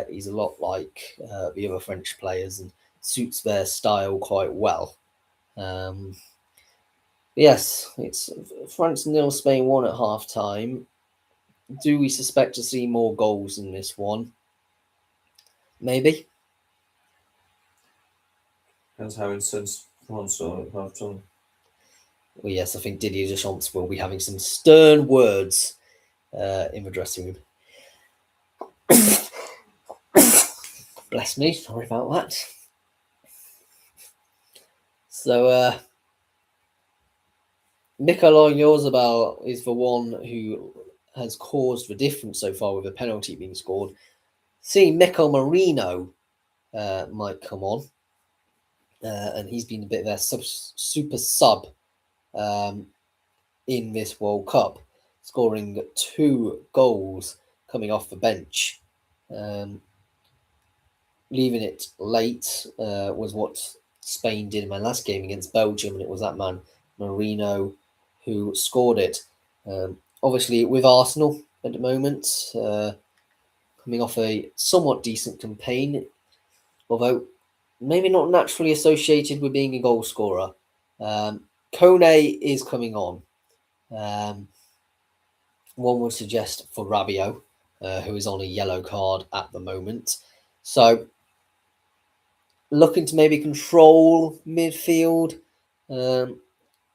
He's a lot like the other French players and suits their style quite well. Yes, it's France 0, Spain 1 at half time. Do we suspect to see more goals in this one? Maybe. Depends how intense France are at half time. Well, yes, I think Didier Deschamps will be having some stern words in the dressing room. Bless me, sorry about that. So, Mikael Oyarzabal is the one who has caused the difference so far with a penalty being scored. Seeing Mikel Merino might come on, and he's been a bit of their super sub in this World Cup, scoring 2 goals coming off the bench. Leaving it late was what Spain did in my last game against Belgium, and it was that man Merino who scored it. Obviously, with Arsenal at the moment, coming off a somewhat decent campaign, although maybe not naturally associated with being a goal scorer. Kone is coming on. One would suggest for Rabiot, who is on a yellow card at the moment. So, looking to maybe control midfield. And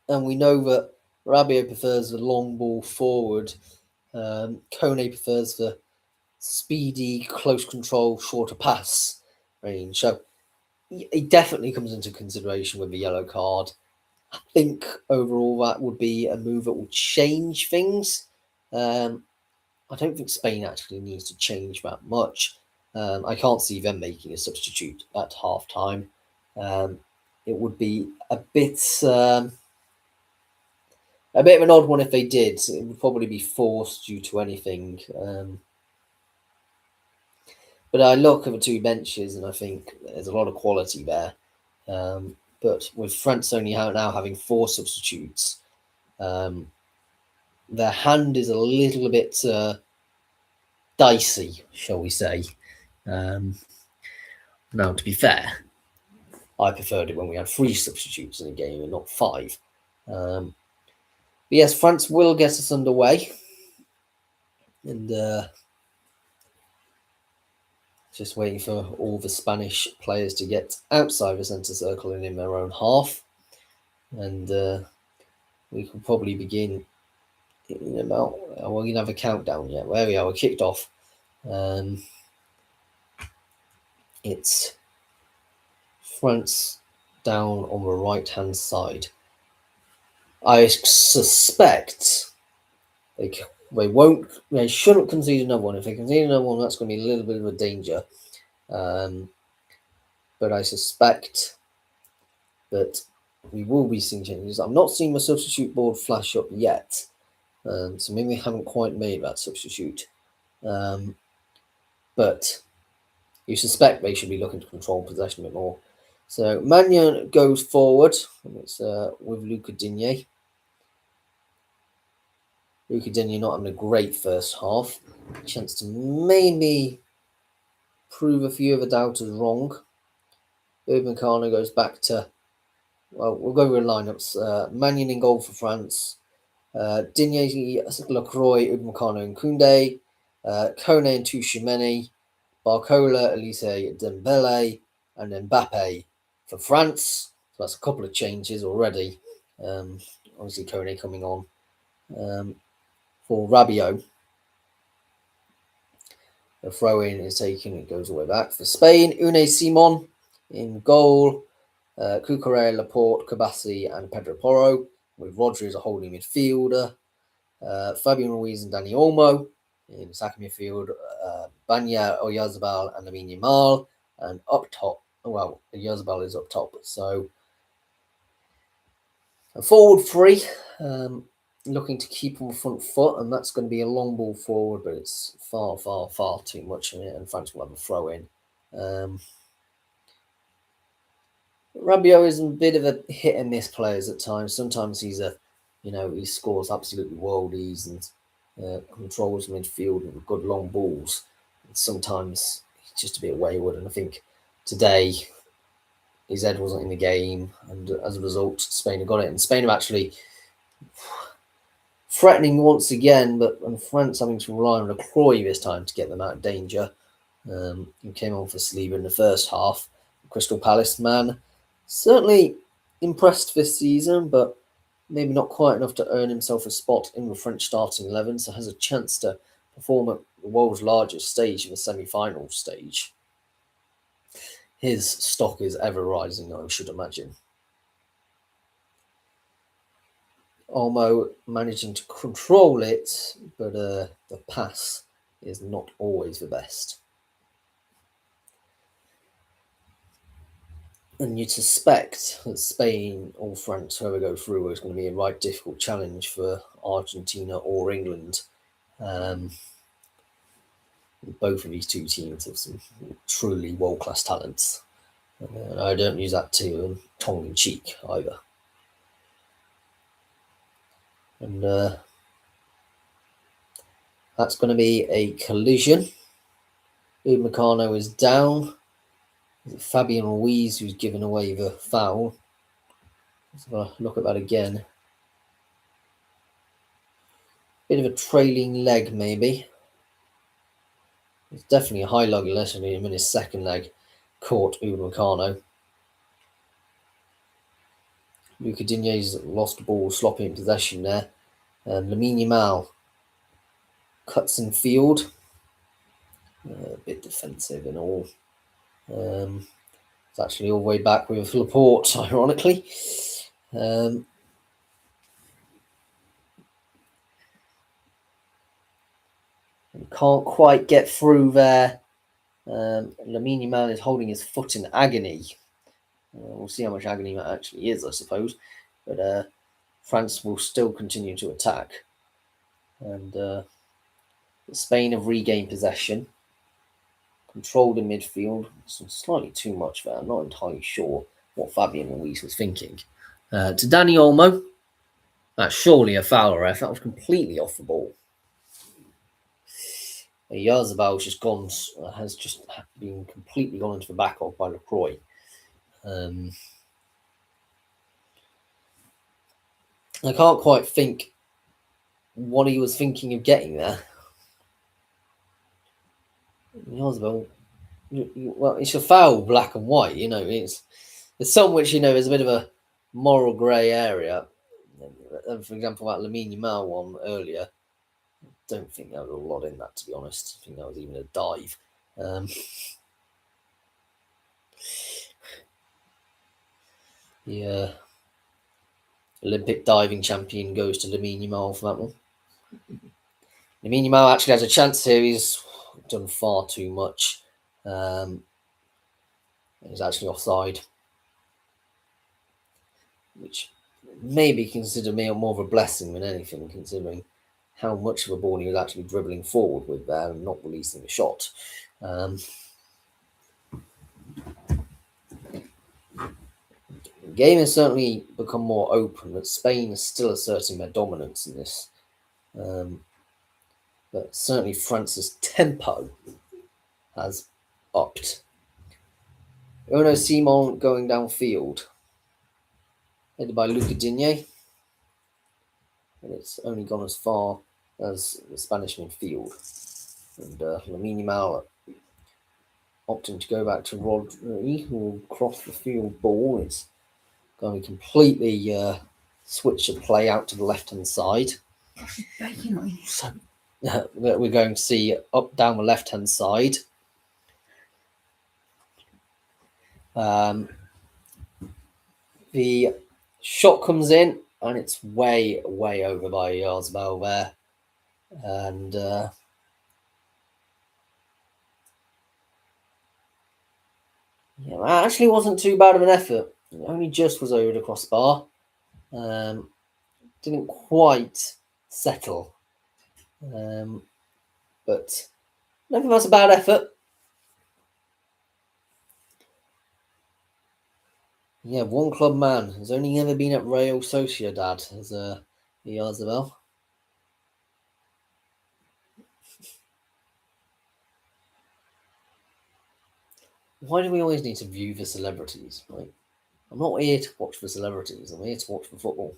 we know that Rabiot prefers the long ball forward. Kone prefers the speedy, close control, shorter pass range. So he definitely comes into consideration with the yellow card. I think overall that would be a move that will change things. I don't think Spain actually needs to change that much. I can't see them making a substitute at half time. It would be a bit of an odd one if they did. It would probably be forced due to anything. But I look at the 2 benches and I think there's a lot of quality there. But with France only now having 4 substitutes, their hand is a little bit dicey, shall we say. Now, to be fair, I preferred it when we had 3 substitutes in a game and not 5. But yes, France will get us underway. And just waiting for all the Spanish players to get outside the centre circle and in their own half. And we can probably begin in about... Well, we didn't have a countdown yet. There we are, we're kicked off. It's France down on the right-hand side. I suspect they shouldn't concede another one. If they concede another one, that's going to be a little bit of a danger. But I suspect that we will be seeing changes. I'm not seeing the substitute board flash up yet. So maybe they haven't quite made that substitute. But you suspect they should be looking to control possession a bit more. So Magnan goes forward. And it's with Luca Digne. Luca Digne not having a great first half. Chance to maybe prove a few of the doubters wrong. Upamecano goes back to... Well, we'll go with lineups. Magnan in goal for France. Digne, Lacroix, Upamecano and Koundé. Kone and Tchouaméni. Barcola, Elise Dembele, and Mbappe for France. So that's a couple of changes already. obviously Kone coming on for Rabiot. The throw-in is taken, it goes all the way back for Spain. Unai Simon in goal. Cucurella, Laporte, Kabassi and Pedro Porro, with Rodri as a holding midfielder. Fabian Ruiz and Dani Olmo in attacking midfield. Banya, Oyarzabal and Lamine Yamal. And up top, well, Oyarzabal is up top. So a forward three, looking to keep on the front foot, and that's going to be a long ball forward, but it's far, far, far too much in it, and France will have a throw in. Rabiot is a bit of a hit and miss players at times. Sometimes he scores absolutely worldies and controls midfield with good long balls. And sometimes he's just a bit wayward, and I think today his head wasn't in the game, and as a result, Spain have got it. And Spain have actually threatening once again, but France having to rely on Lacroix this time to get them out of danger. He came on for Saliba in the first half. Crystal Palace man, certainly impressed this season, but maybe not quite enough to earn himself a spot in the French starting 11, so has a chance to perform at the world's largest stage in the semi-final stage. His stock is ever rising, I should imagine. Olmo managing to control it, but the pass is not always the best. And you'd suspect that Spain or France, whoever go through, is going to be a right difficult challenge for Argentina or England. Both of these two teams have some truly world-class talents. I don't use that too tongue-in-cheek either. And that's going to be a collision. Upamecano is down. Is it Fabian Ruiz who's given away the foul? Let's have a look at that again. Bit of a trailing leg, maybe. It's definitely a high leg lesson in him, and his second leg caught Upamecano. Luca Digne's lost the ball, sloppy in possession there. Lamine Yamal cuts in field. A bit defensive and all. It's actually all the way back with Laporte, ironically. Can't quite get through there. Lamine Yamal is holding his foot in agony. We'll see how much agony that actually is, I suppose. But France will still continue to attack. And Spain have regained possession. Controlled in midfield. Slightly too much there. I'm not entirely sure what Fabian Ruiz was thinking. To Dani Olmo. That's surely a foul, ref. That was completely off the ball. Oyarzabal has just been completely gone into the back of by Lacroix. I can't quite think what he was thinking of getting there. Oyarzabal, well, it's a foul, black and white. It's some which there's a bit of a moral grey area. For example, that Lamine Yamal one earlier. Don't think there was a lot in that, to be honest. I think that was even a dive. The Olympic diving champion goes to Lamine Yamal for that one. Lamine Yamal actually has a chance here. He's done far too much. He's actually offside, which may be considered more of a blessing than anything, considering how much of a ball he was actually dribbling forward with there and not releasing the shot. The game has certainly become more open, but Spain is still asserting their dominance in this. But certainly France's tempo has upped. Unai Simon going downfield, headed by Luca Digne. And it's only gone as far as the Spanish midfield. And Lamine Yamal opting to go back to Rodri, who will cross the field ball. It's going to be completely switch of play out to the left-hand side. So we're going to see up down the left-hand side. The shot comes in and it's way over by Yarzabal there. And yeah, that actually wasn't too bad of an effort. It only just was over the crossbar. Didn't quite settle. But never was a bad effort. Yeah, one club man has only ever been at Real Sociedad as Yarzabal. Why do we always need to view the celebrities? Right? I'm not here to watch the celebrities. I'm here to watch the football.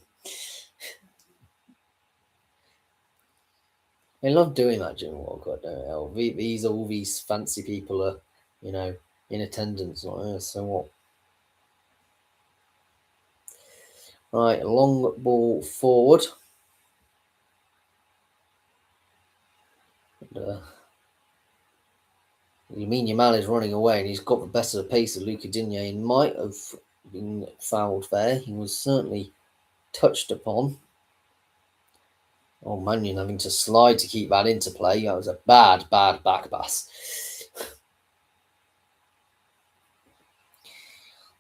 I love doing that during World Cup. All these fancy people are, in attendance. So what? Right, long ball forward. And, Lamine Yamal is running away, and he's got the best of the pace of Luca Digne. He might have been fouled there. He was certainly touched upon. Oh, Mannion having to slide to keep that into play. That was a bad back pass.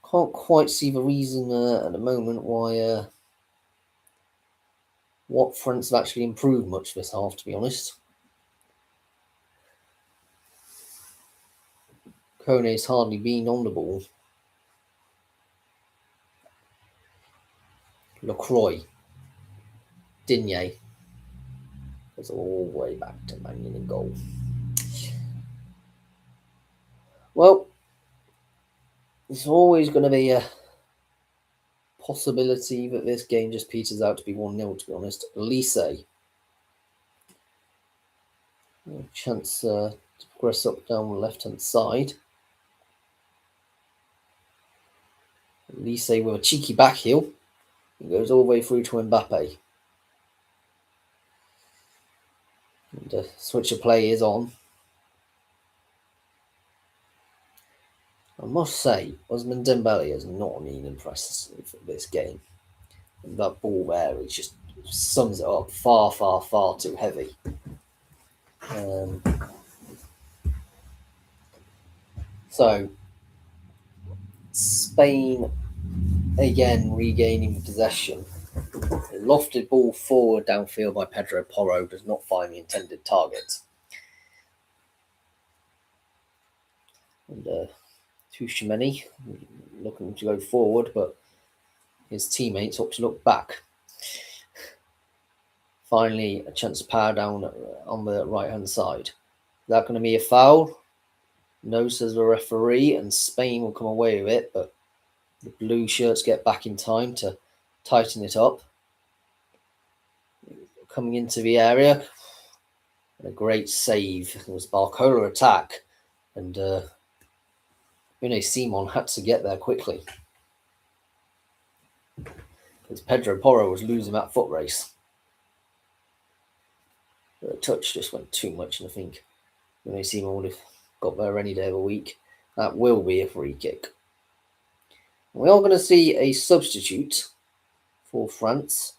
Can't quite see the reason at the moment why France have actually improved much this half, to be honest. Kone's hardly been on the ball. Lacroix. Digne. Goes all the way back to Mannion in goal. Well, there's always going to be a possibility that this game just peters out to be 1-0, to be honest. Elise. Chance to progress up down the left-hand side. Elise with a cheeky back heel. It goes all the way through to Mbappe. And the switch of play is on. I must say, Ousmane Dembele has not been impressive for this game. And that ball there, it just sums it up. Far too heavy. So, Spain again regaining possession. A lofted ball forward downfield by Pedro Porro does not find the intended target. And Tchouameni looking to go forward, but his teammates opt to look back. Finally, a chance to power down on the right-hand side. Is that going to be a foul? No, says the referee, and Spain will come away with it, but the blue shirts get back in time to tighten it up. Coming into the area, a great save. It was Barcola attack, and Unai Simon had to get there quickly because Pedro Porro was losing that foot race. The touch just went too much, and I think Unai Simon would have got there any day of the week. That will be a free kick. We are going to see a substitute for France.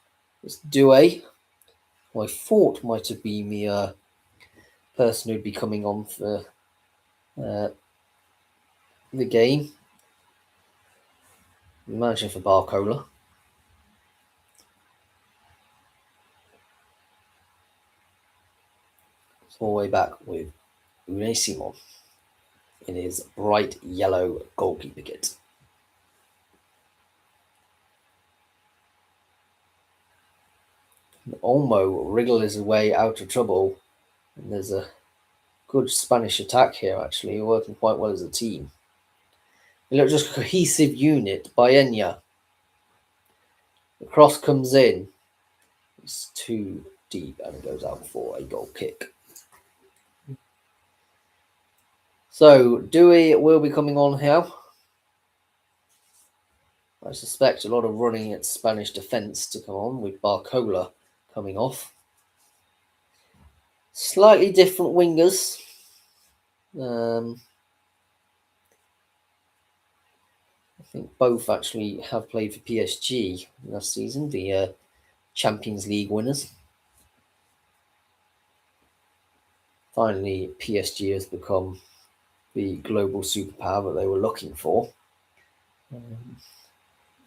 It's Doué, who I thought might have been the person who'd be coming on for the game. Imagine for Barcola. It's all the way back with Unai Simon in his bright yellow goalkeeper kit. Olmo wriggled his way out of trouble, and there's a good Spanish attack here, actually, working quite well as a team. They look just a cohesive unit by Enya. The cross comes in. It's too deep and it goes out for a goal kick. So, Doué will be coming on here. I suspect a lot of running at Spanish defence to come on, with Barcola coming off. Slightly different wingers. I think both actually have played for PSG last season, the Champions League winners. Finally, PSG has become the global superpower that they were looking for.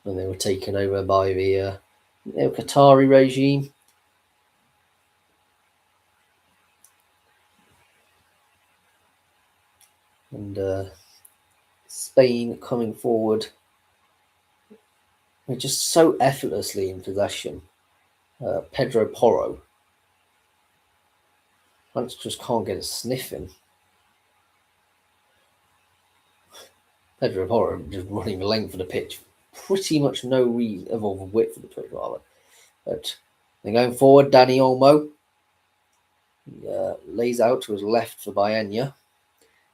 When they were taken over by the Qatari regime. And Spain coming forward, they're just so effortlessly in possession. Pedro Porro. France just can't get a sniff in. Pedro Porro just running the length of the pitch. Pretty much no reason, of the width of the pitch rather. But they're going forward, Dani Olmo. He lays out to his left for Baena.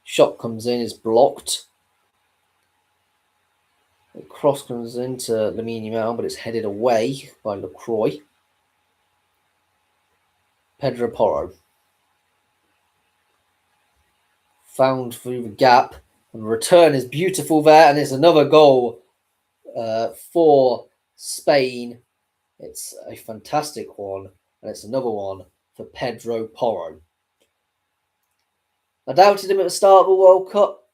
Shot comes in, is blocked. The cross comes into Lamine Yamal, but it's headed away by Lacroix. Pedro Porro. Found through the gap. And the return is beautiful there, and it's another goal for Spain. It's a fantastic one, and it's another one for Pedro Porro. I doubted him at the start of the World Cup.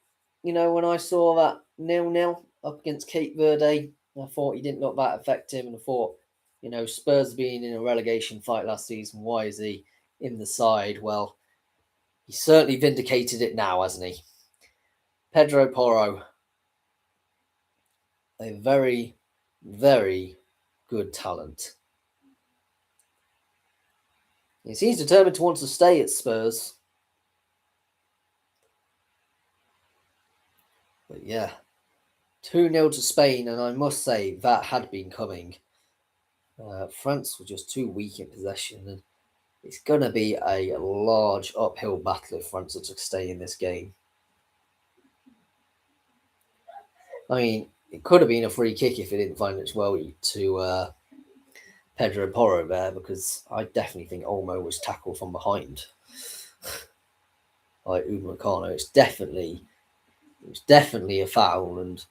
You know, when I saw that 0-0 up against Cape Verde, I thought he didn't look that effective, and I thought, you know, Spurs being in a relegation fight last season, why is he in the side? Well, he certainly vindicated it now, hasn't he? Pedro Porro, a very, very good talent. He seems determined to want to stay at Spurs. But yeah, 2-0 to Spain, and I must say that had been coming. France were just too weak in possession, and it's going to be a large uphill battle if France are to stay in this game. I mean, it could have been a free kick if it didn't find its way to Pedro Porro there, because I definitely think Olmo was tackled from behind by Upamecano. It's definitely a foul, and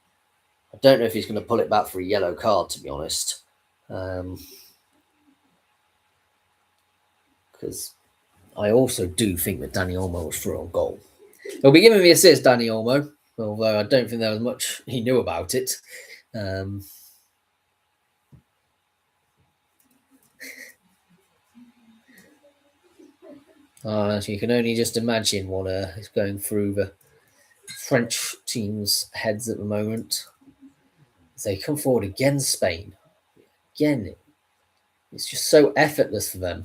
I don't know if he's going to pull it back for a yellow card, to be honest. Because I also do think that Dani Olmo was through on goal. He'll be giving me assist, Dani Olmo, although I don't think there was much he knew about it. So you can only just imagine what is going through the French team's heads at the moment. As they come forward against Spain. Again, it's just so effortless for them.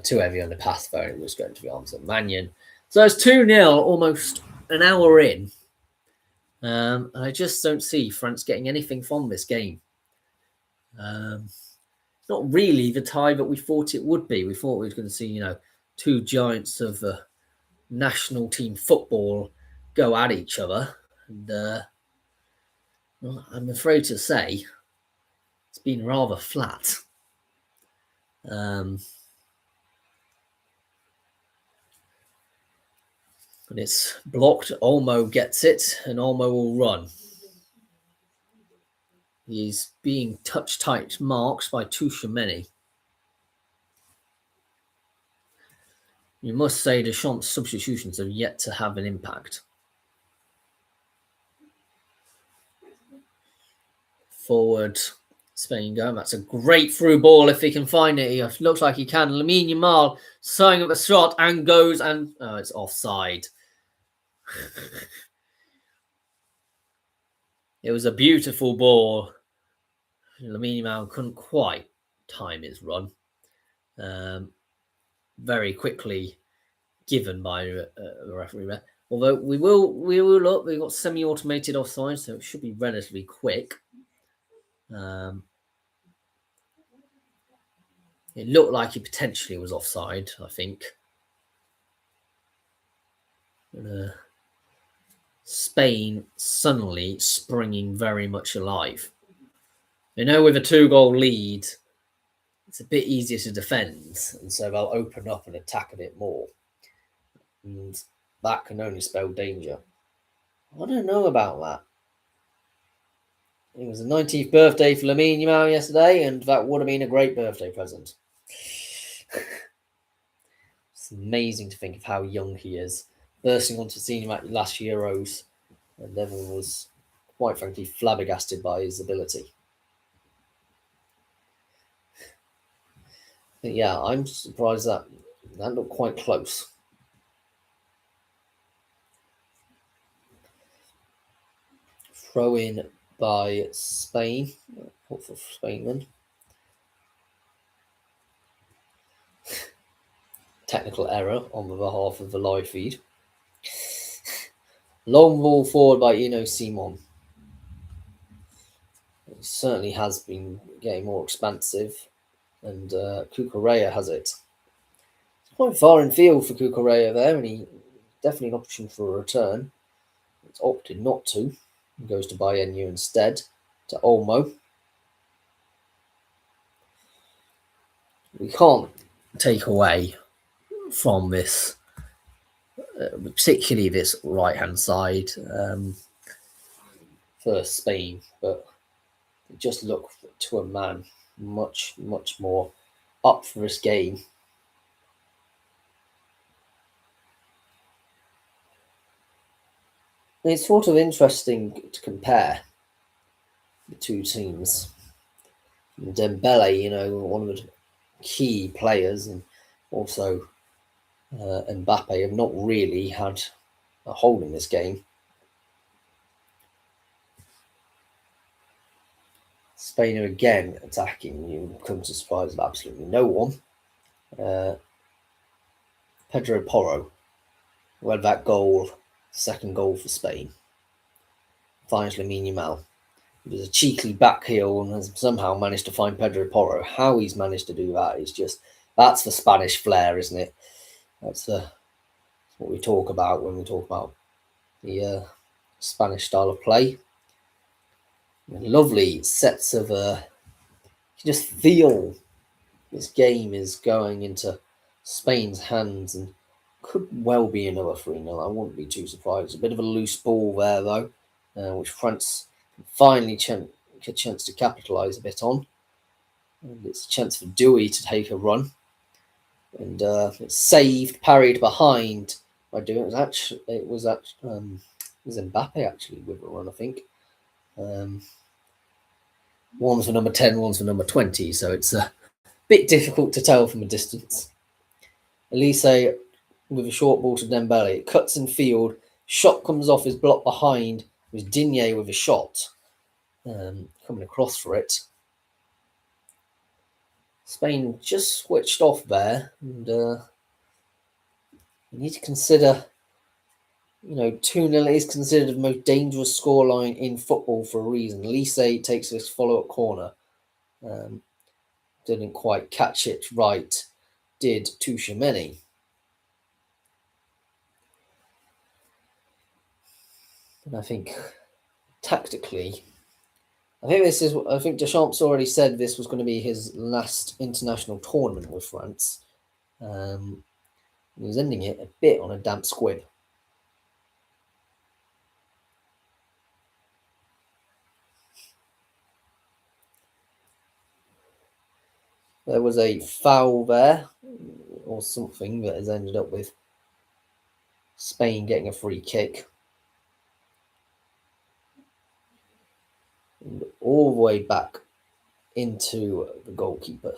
Too heavy on the pass, though. It was going to be on to Mannion. So it's 2-0, almost an hour in. And I just don't see France getting anything from this game. Not really the tie that we thought it would be. We thought we were going to see, two giants of national team football go at each other. And well, I'm afraid to say it's been rather flat. But it's blocked. Olmo gets it, and Olmo will run. He's being touch-tight marked by Tchouaméni. You must say Deschamps' substitutions have yet to have an impact. Forward, Spain going. That's a great through ball if he can find it. He looks like he can. Lamine Yamal signing up a shot and goes, and it's offside. It was a beautiful ball. Lamine Yamal couldn't quite time his run. Very quickly given by the referee there. Although we will look, we've got semi-automated offside, so it should be relatively quick. It looked like he potentially was offside, I think. Spain suddenly springing very much alive. You know, with a 2-goal lead, it's a bit easier to defend, and so they'll open up and attack a bit more. And that can only spell danger. I don't know about that. It was the 19th birthday for Lamine Yamal yesterday, and that would have been a great birthday present. It's amazing to think of how young he is. Bursting onto the scene at last Euros, and everyone was, quite frankly, flabbergasted by his ability. But yeah, I'm surprised that looked quite close. Throw in by Spain. What for Spain then? Technical error on the behalf of the live feed. Long ball forward by Ino Simon. It certainly has been getting more expansive, and Cucurella has it. It's quite far in field for Cucurella there, and he definitely an option for a return. It's opted not to. He goes to Bayenu instead, to Olmo. We can't take away from this, particularly this right-hand side for Spain, but just look to a man much, much more up for this game. It's sort of interesting to compare the two teams. Dembele, you know, one of the key players, and also Mbappe have not really had a hold in this game. Spain are again attacking. You come to surprise of absolutely no one. Pedro Porro, who had that goal, second goal for Spain. Finds Lamine Yamal. It was a cheeky back heel and has somehow managed to find Pedro Porro. How he's managed to do that is just, that's the Spanish flair, isn't it? That's what we talk about when we talk about the Spanish style of play. Lovely sets of, you just feel this game is going into Spain's hands and could well be another 3-0. I wouldn't be too surprised. A bit of a loose ball there, though, which France finally get a chance to capitalise a bit on. And it's a chance for Douy to take a run. And it's saved, parried behind by Douy. It was Mbappe actually with a run, I think. One's for number 10, one's for number 20, so it's a bit difficult to tell from a distance. Elise with a short ball to Dembele. It cuts in field. Shot comes off his block behind. It was Digne with a shot coming across for it. Spain just switched off there, and you need to consider, 2-0 is considered the most dangerous scoreline in football for a reason. Elise takes this follow-up corner. Didn't quite catch it right, did Tchouaméni. And I think tactically, I think Deschamps already said this was going to be his last international tournament with France. He was ending it a bit on a damp squib. There was a foul there, or something, that has ended up with Spain getting a free kick. And all the way back into the goalkeeper.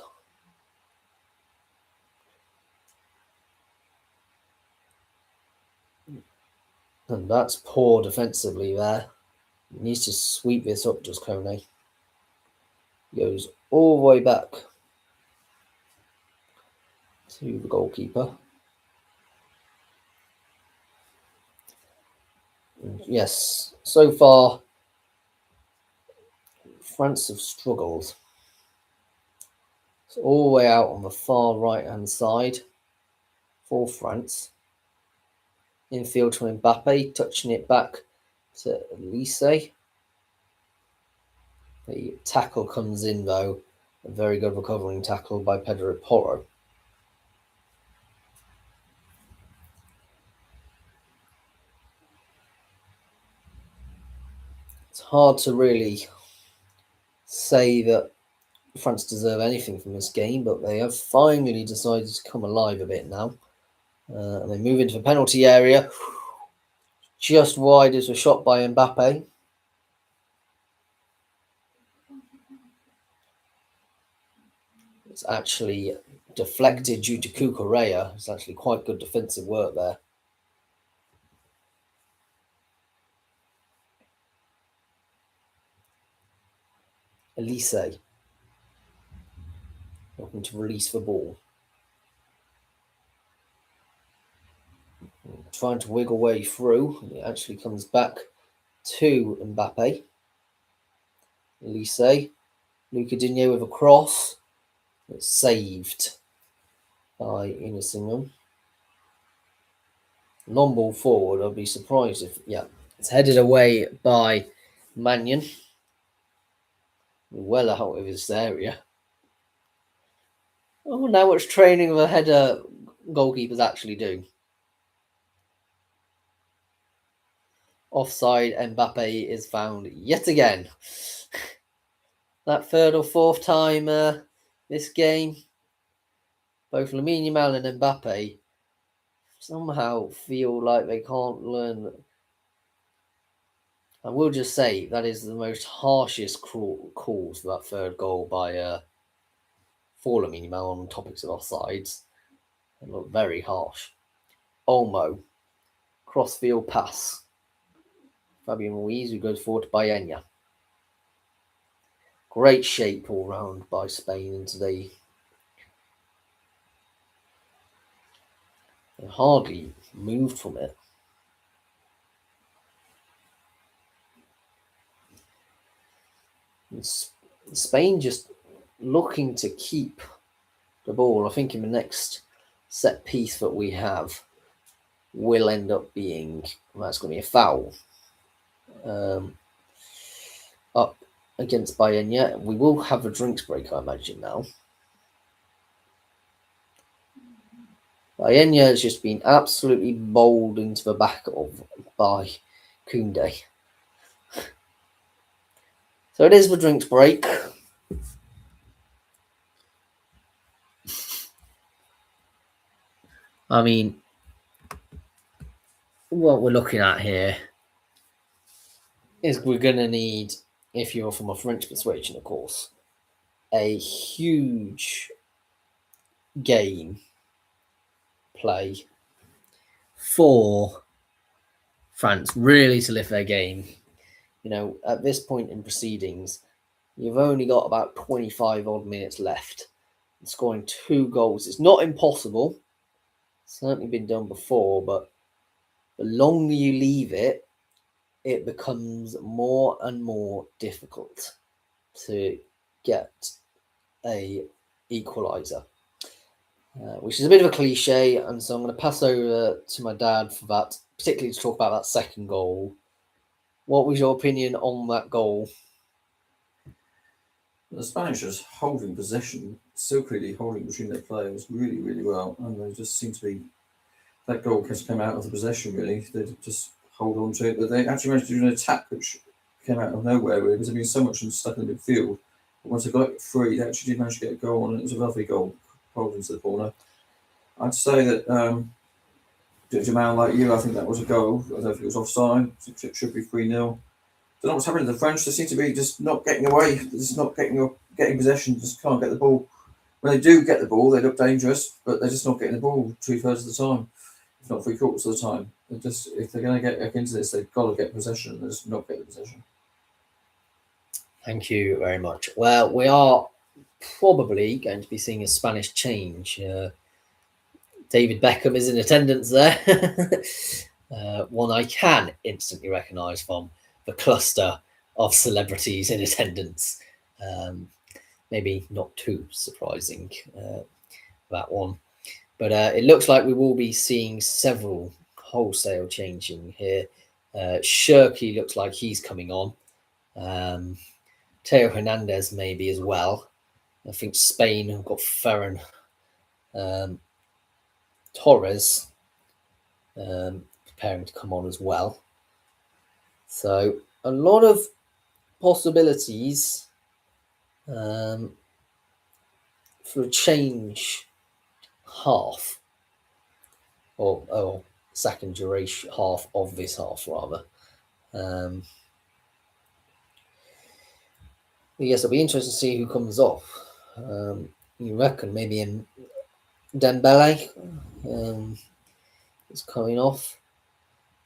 And that's poor defensively there. He needs to sweep this up, just Kone. Goes all the way back to the goalkeeper. And yes, so far, France have struggled. It's all the way out on the far right-hand side for France. Infield to Mbappe, touching it back to Elise. The tackle comes in, though. A very good recovering tackle by Pedro Porro. It's hard to really say that France deserve anything from this game, but they have finally decided to come alive a bit now. And they move into the penalty area. Just wide is a shot by Mbappe. It's actually deflected due to Cucurella. It's actually quite good defensive work there. Elise looking to release the ball. Trying to wiggle way through. It actually comes back to Mbappe. Elise. Luca Digne with a cross. It's saved by Inasimu. Long ball forward. I'd be surprised if, it's headed away by Mannion. Well out of his area. I wonder how much training of a header goalkeepers actually do. Offside, Mbappe is found yet again. That third or fourth time this game, both Lamine Yamal and Mbappe somehow feel like they can't learn. I will just say that is the most harshest calls for that third goal by for Lamine Yamal on topics of offsides. They look very harsh. Olmo, crossfield pass. Fabian Ruiz, who goes forward to Baena. Great shape all round by Spain, and today they hardly moved from it. And Spain just looking to keep the ball. I think in the next set piece that we have will end up being, that's going to be a foul. Up against Baena. We will have a drinks break, I imagine, now. Baena has just been absolutely bowled into the back of by Koundé. So it is the drinks break. I mean, what we're looking at here is we're going to need, if you're from a French persuasion, of course, a huge game play for France really to lift their game. You know, at this point in proceedings, you've only got about 25 odd minutes left. And scoring 2 goals is not impossible. It's certainly been done before, but the longer you leave it, it becomes more and more difficult to get a equaliser, which is a bit of a cliche. And so I'm going to pass over to my dad for that, particularly to talk about that second goal. What was your opinion on that goal? The Spanish are holding possession, so clearly holding between their players really, really well, and they just seem to be. That goal just came out of the possession, really. They just hold on to it. But they actually managed to do an attack which came out of nowhere, really, because there'd been so much stuck in the midfield. But once they got it free, they actually did manage to get a goal, and it was a lovely goal, pulled into the corner. I'd say that Jamal, like you, I think that was a goal. I don't know if it was offside. It should be 3-0. I don't know what's happening to the French. They seem to be just not getting away. They're just not getting possession. Just can't get the ball. When they do get the ball, they look dangerous, but they're just not getting the ball 2/3 of the time, if not 3/4 of the time. They're just, if they're going to get back into this, they've got to get possession. They're just not getting possession. Thank you very much. Well, we are probably going to be seeing a Spanish change. David Beckham is in attendance there. One I can instantly recognise from the cluster of celebrities in attendance. Maybe not too surprising, that one. But it looks like we will be seeing several wholesale changing here. Shirky looks like he's coming on. Teo Hernandez maybe as well. I think Spain have got Ferran Torres preparing to come on as well. So a lot of possibilities for a change half or second duration half of this half rather. Yes, it'll be interesting to see who comes off. You reckon maybe in Dembele is coming off.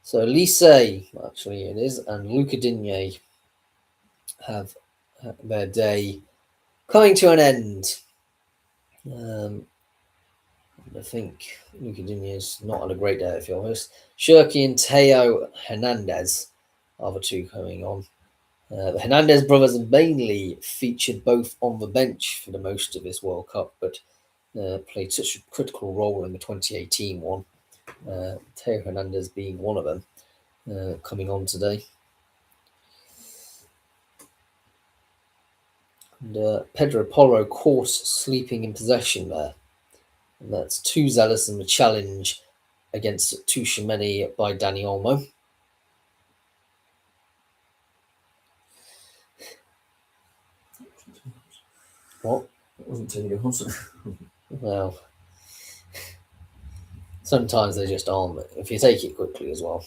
So Lise, actually it is, and Luca Digne have their day coming to an end. I think Luca Digne is not on a great day, if you're honest. Shirky and Teo Hernandez are the two coming on. The Hernandez brothers have mainly featured both on the bench for the most of this World Cup, but played such a critical role in the 2018 one. Teo Hernandez being one of them, coming on today. And Pedro Porro caught sleeping in possession there. And that's too zealous in the challenge against Tchouaméni by Dani Olmo. What? It wasn't Tony Johnson. Well, sometimes they just aren't, if you take it quickly as well.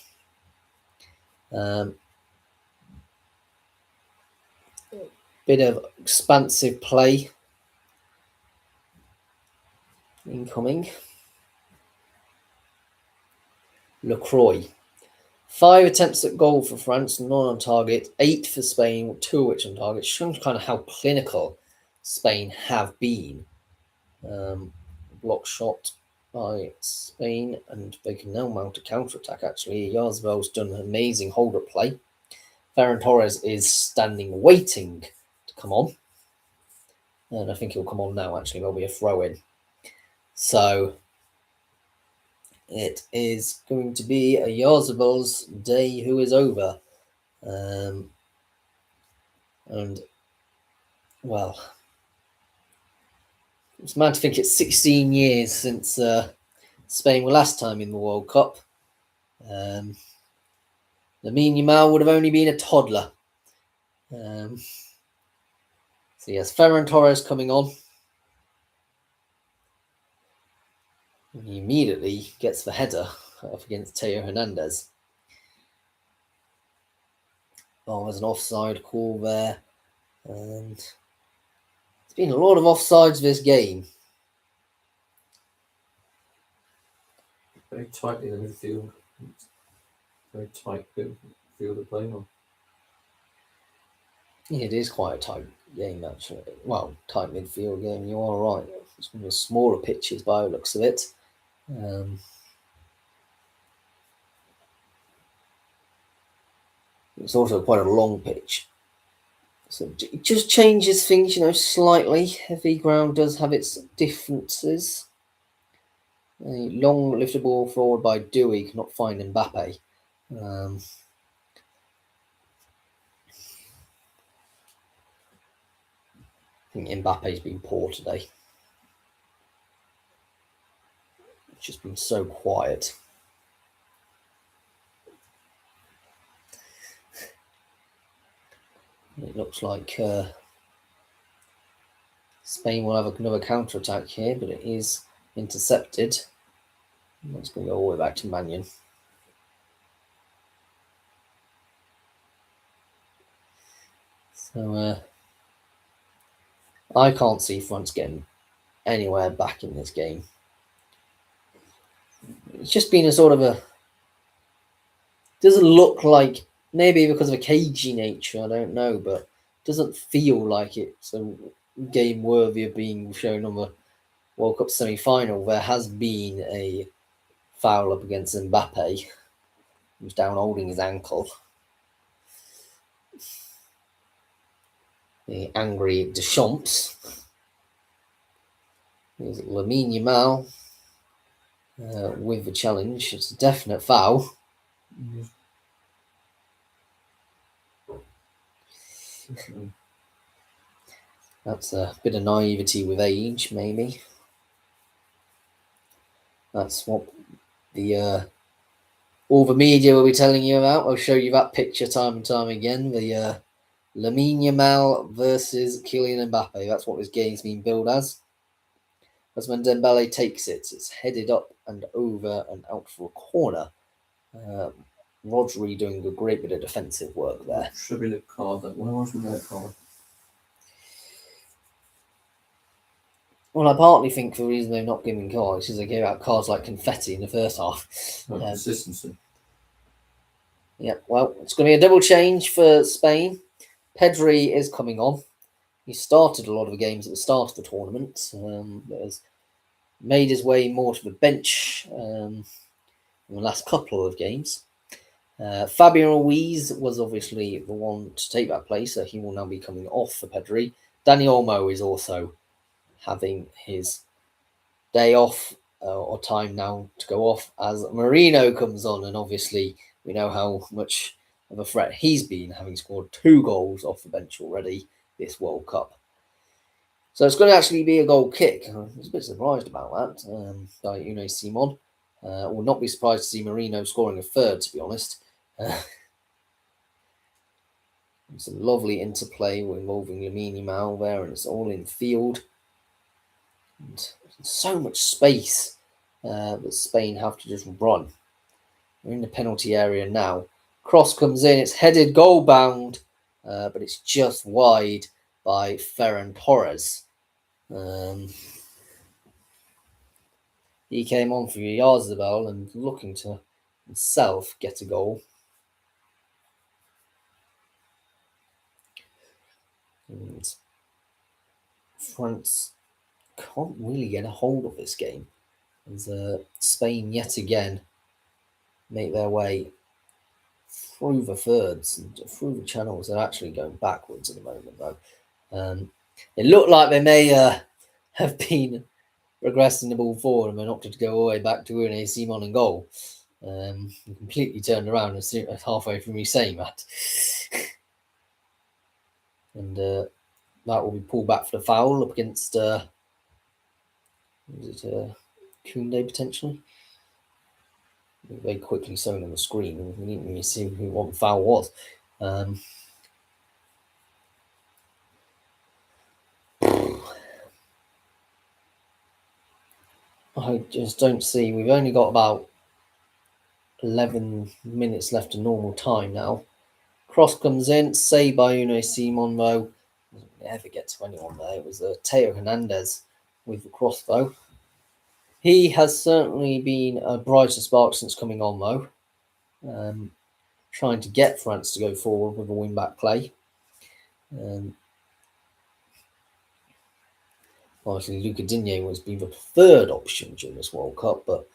Bit of expansive play incoming. Lacroix. 5 attempts at goal for France, none on target. 8 for Spain, 2 of which on target. Shows kind of how clinical Spain have been. Block shot by Spain, and they can now mount a counter-attack, actually. Oyarzabal's done an amazing hold-up play. Ferran Torres is standing waiting to come on. And I think he'll come on now, actually. There'll be a throw-in. So it is going to be Oyarzabal's day who is over. And, well, it's mad to think it's 16 years since Spain were last time in the World Cup. Lamine Yamal would have only been a toddler. So yes, Ferran Torres coming on. And he immediately gets the header up against Teo Hernandez. Oh, there's an offside call there. And there's been a lot of offsides this game. Very tight in the midfield. Very tight field of play on. Yeah, it is quite a tight game, actually. Well, tight midfield game, you are right. It's one of the smaller pitches by the looks of it. It's also quite a long pitch. So it just changes things, slightly. Heavy ground does have its differences. A long lifted ball forward by Dewey cannot find Mbappe. I think Mbappe's been poor today. It's just been so quiet. It looks like Spain will have another counter-attack here, but it is intercepted. That's going to go all the way back to Mannion. So I can't see France getting anywhere back in this game. It's just been a sort of a... Doesn't look like, maybe because of a cagey nature, I don't know, but doesn't feel like it's a game worthy of being shown on the World Cup semi-final. There has been a foul up against Mbappe, who's down holding his ankle. The angry Deschamps. There's Lamine Yamal with the challenge. It's a definite foul. That's a bit of naivety with age, maybe. That's what the all the media will be telling you about. I'll show you that picture time and time again. The Lamine Yamal versus Kylian Mbappe. That's what this game's been billed as. As when Dembele takes it, it's headed up and over and out for a corner. Rodri doing a great bit of defensive work there. Should be the card. Where was the card? Well, I partly think the reason they're not giving cards is they gave out cards like confetti in the first half. Consistency. Yeah, well, it's going to be a double change for Spain. Pedri is coming on. He started a lot of the games at the start of the tournament, but has made his way more to the bench in the last couple of games. Fabian Ruiz was obviously the one to take that place, so he will now be coming off for Pedri. Dani Olmo is also having his day off or time now to go off as Marino comes on, and obviously we know how much of a threat he's been, having scored 2 goals off the bench already this World Cup. So it's going to actually be a goal kick. I was a bit surprised about that by Unai Simon. Will not be surprised to see Marino scoring a third, to be honest. Some lovely interplay involving Lamine Yamal there, and it's all in field. And so much space that Spain have to just run. We're in the penalty area now. Cross comes in, it's headed goal bound, but it's just wide by Ferran Torres. He came on for Yarzabal and looking to himself get a goal. And France can't really get a hold of this game as Spain yet again make their way through the thirds and through the channels. They're actually going backwards at the moment, though. It looked like they may have been regressing the ball forward and they opted to go all the way back to Unai Simon and goal. Completely turned around as halfway through me saying that. And that will be pulled back for the foul up against Koundé potentially. Very quickly shown on the screen, and we didn't really see what the foul was. I just don't see. We've only got about 11 minutes left of normal time now. Cross comes in, saved by Unai Simon, though. Doesn't ever get to anyone there. It was Teo Hernandez with the cross, though. He has certainly been a brighter spark since coming on, though. Trying to get France to go forward with a wing-back play. Obviously, Luca Digne was being the preferred option during this World Cup, but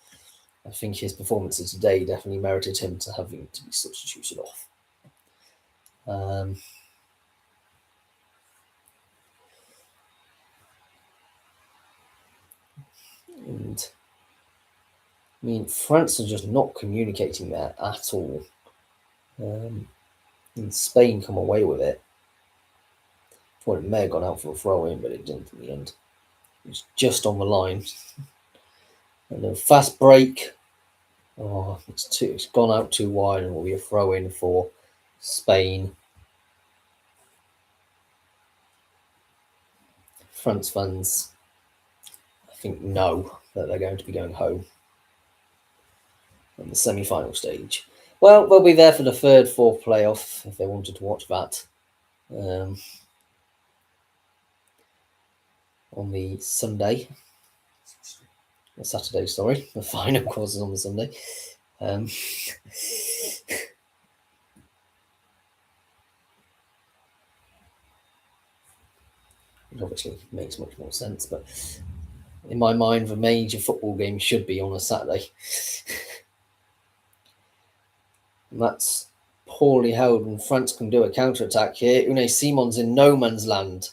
I think his performances today definitely merited him to having to be substituted off. And I mean, France are just not communicating there at all. And Spain come away with it. Thought it may have gone out for a throw in, but it didn't in the end. It was just on the line. And a fast break. Oh, it's gone out too wide and will be a throw in for Spain. France fans, I think, know that they're going to be going home in the semi-final stage. Well, they'll be there for the third, fourth playoff if they wanted to watch that. On the Sunday. Saturday, sorry. The final, of course, is on the Sunday. It obviously makes much more sense, but in my mind, the major football game should be on a Saturday. And that's poorly held, and France can do a counter-attack here. Unai Simon's in no man's land.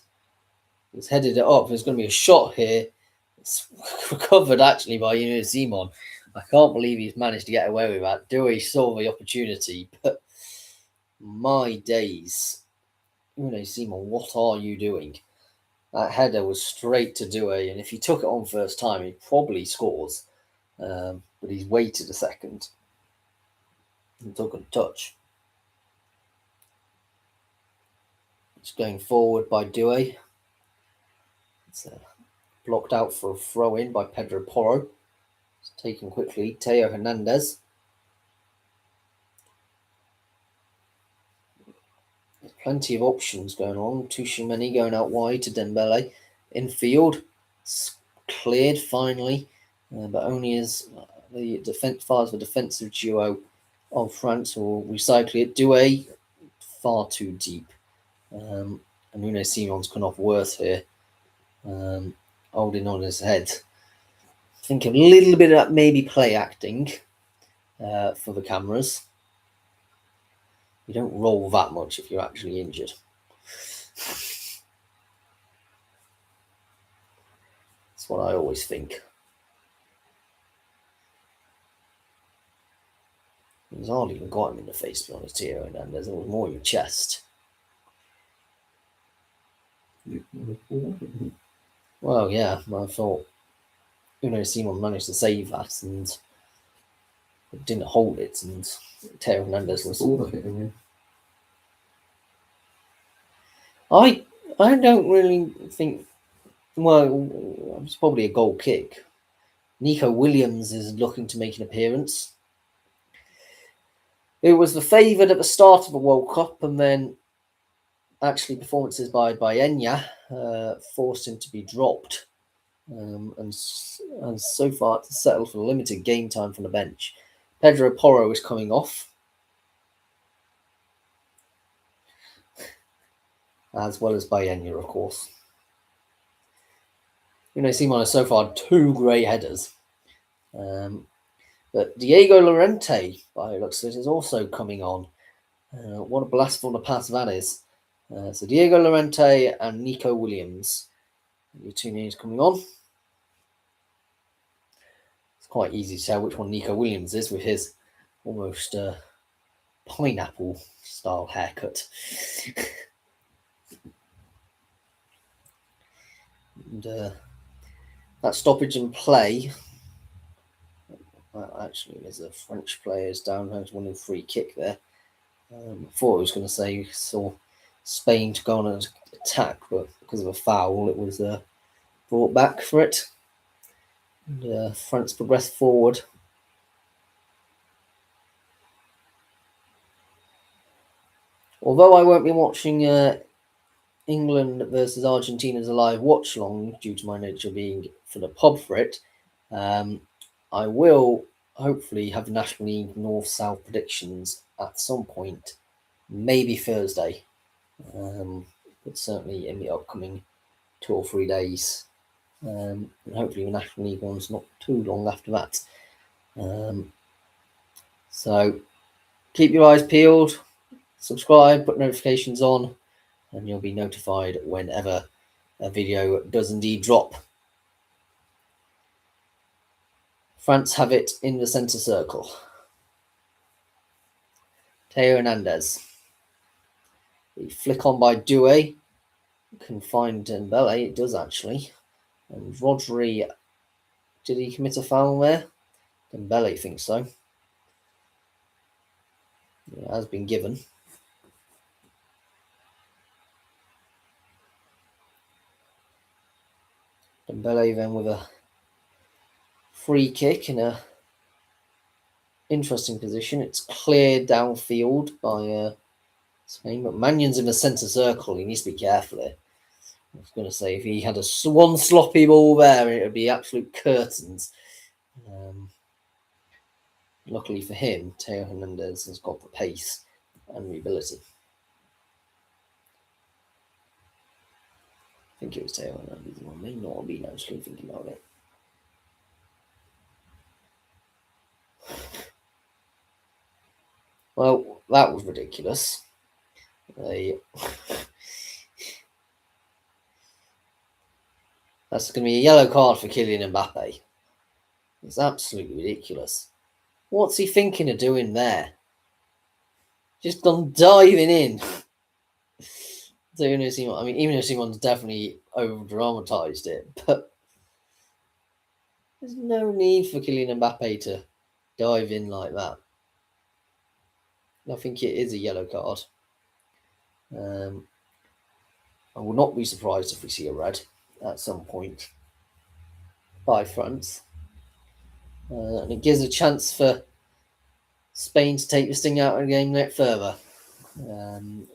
He's headed it up. There's going to be a shot here. It's recovered, actually, by Unai Simon. I can't believe he's managed to get away with that. Doué saw the opportunity, but my days. Unai Simon, what are you doing? That header was straight to Douay, and if he took it on first time, he probably scores. But he's waited a second and took a touch. It's going forward by Douay. It's blocked out for a throw-in by Pedro Porro. It's taken quickly. Theo Hernandez. There's plenty of options going on. Tchouameni going out wide to Dembele. Infield. It's cleared finally, but only as the defensive duo of France will recycle it. Douay far too deep. And Unai Simon's come off worse here. Holding on his head. I think a little bit of that maybe play acting for the cameras. You don't roll that much if you're actually injured. That's what I always think. He's hardly even got him in the face, to be honest, here, and there's always more in your chest. Well, yeah, I thought Simon managed to save that and didn't hold it, and Theo Hernandez was. I don't really think. Well, it's probably a goal kick. Nico Williams is looking to make an appearance. It was the favoured at the start of the World Cup, and then actually performances by Enya forced him to be dropped, and so far to settle for limited game time from the bench. Pedro Porro is coming off, as well as Baena, of course. Simon has so far 2 great headers. But Diego Llorente, by the looks of it, is also coming on. What a blast from the past that is. So Diego Llorente and Nico Williams. Your 2 names coming on. It's quite easy to tell which one Nico Williams is with his almost pineapple style haircut. And that stoppage in play. Actually, there's a French player's down. There's one in free kick there. I thought I was going to say saw Spain to go on an attack, but because of a foul, it was brought back for it. And France progressed forward. Although I won't be watching England versus Argentina as a live watch along due to my nature being for the pub for it, I will hopefully have National League North-South predictions at some point, maybe Thursday, but certainly in the upcoming 2 or 3 days. And hopefully the National League one's not too long after that. So keep your eyes peeled, subscribe, put notifications on, and you'll be notified whenever a video does indeed drop. France have it in the centre circle. Theo Hernandez. The flick on by Douay. Can find Dembele. It does actually. And Rodri. Did he commit a foul there? Dembele thinks so. It has been given. Dembele then with a free kick in a interesting position. It's cleared downfield by Spain, but Magnan's in the centre circle. He needs to be careful here. I was going to say, if he had one sloppy ball there, it would be absolute curtains. Luckily for him, Theo Hernandez has got the pace and the ability. I think it was Theo Hernandez. Well, may not have been actually thinking about it. Well, that was ridiculous. That's going to be a yellow card for Kylian Mbappe. It's absolutely ridiculous. What's he thinking of doing there? Just gone diving in. So, I mean, even if Simon's definitely over dramatised it, but there's no need for Kylian Mbappe to dive in like that. I think it is a yellow card. I will not be surprised if we see a red at some point by France. And it gives a chance for Spain to take this thing out of the game a bit further,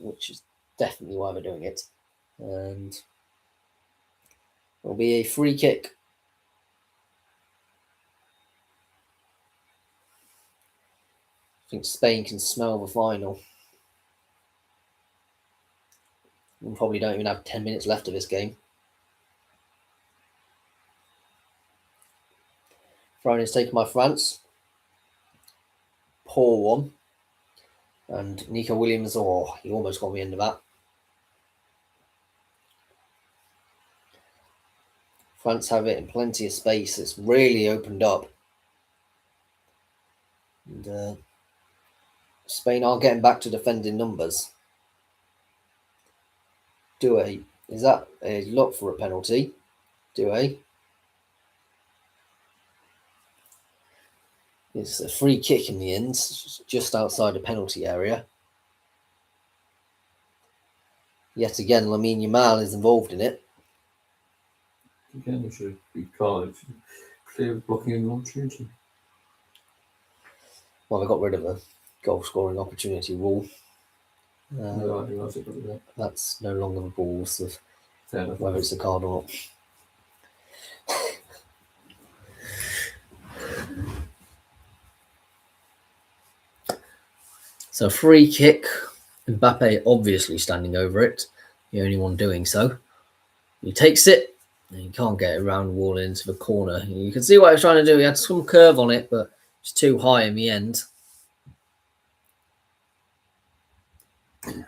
which is definitely why they're doing it. And it'll be a free kick. I think Spain can smell the final. We probably don't even have 10 minutes left of this game. Thrown is taken by France. Poor one. And Nico Williams, he almost got me into that. France have it in plenty of space. It's really opened up. And Spain are getting back to defending numbers. Doué. Is that a look for a penalty? Doué. It's a free kick in the end, just outside the penalty area. Yet again, Lamine Yamal is involved in it. Again, it should be carded. Clear blocking an opportunity. Well, they got rid of the goal scoring opportunity rule. No, I think that's it. That's no longer the rules of Fair enough. whether it's a card or not. So free kick, Mbappe obviously standing over it, the only one doing so. He takes it, and he can't get it around the wall into the corner. You can see what he was trying to do. He had some curve on it, but it's too high in the end.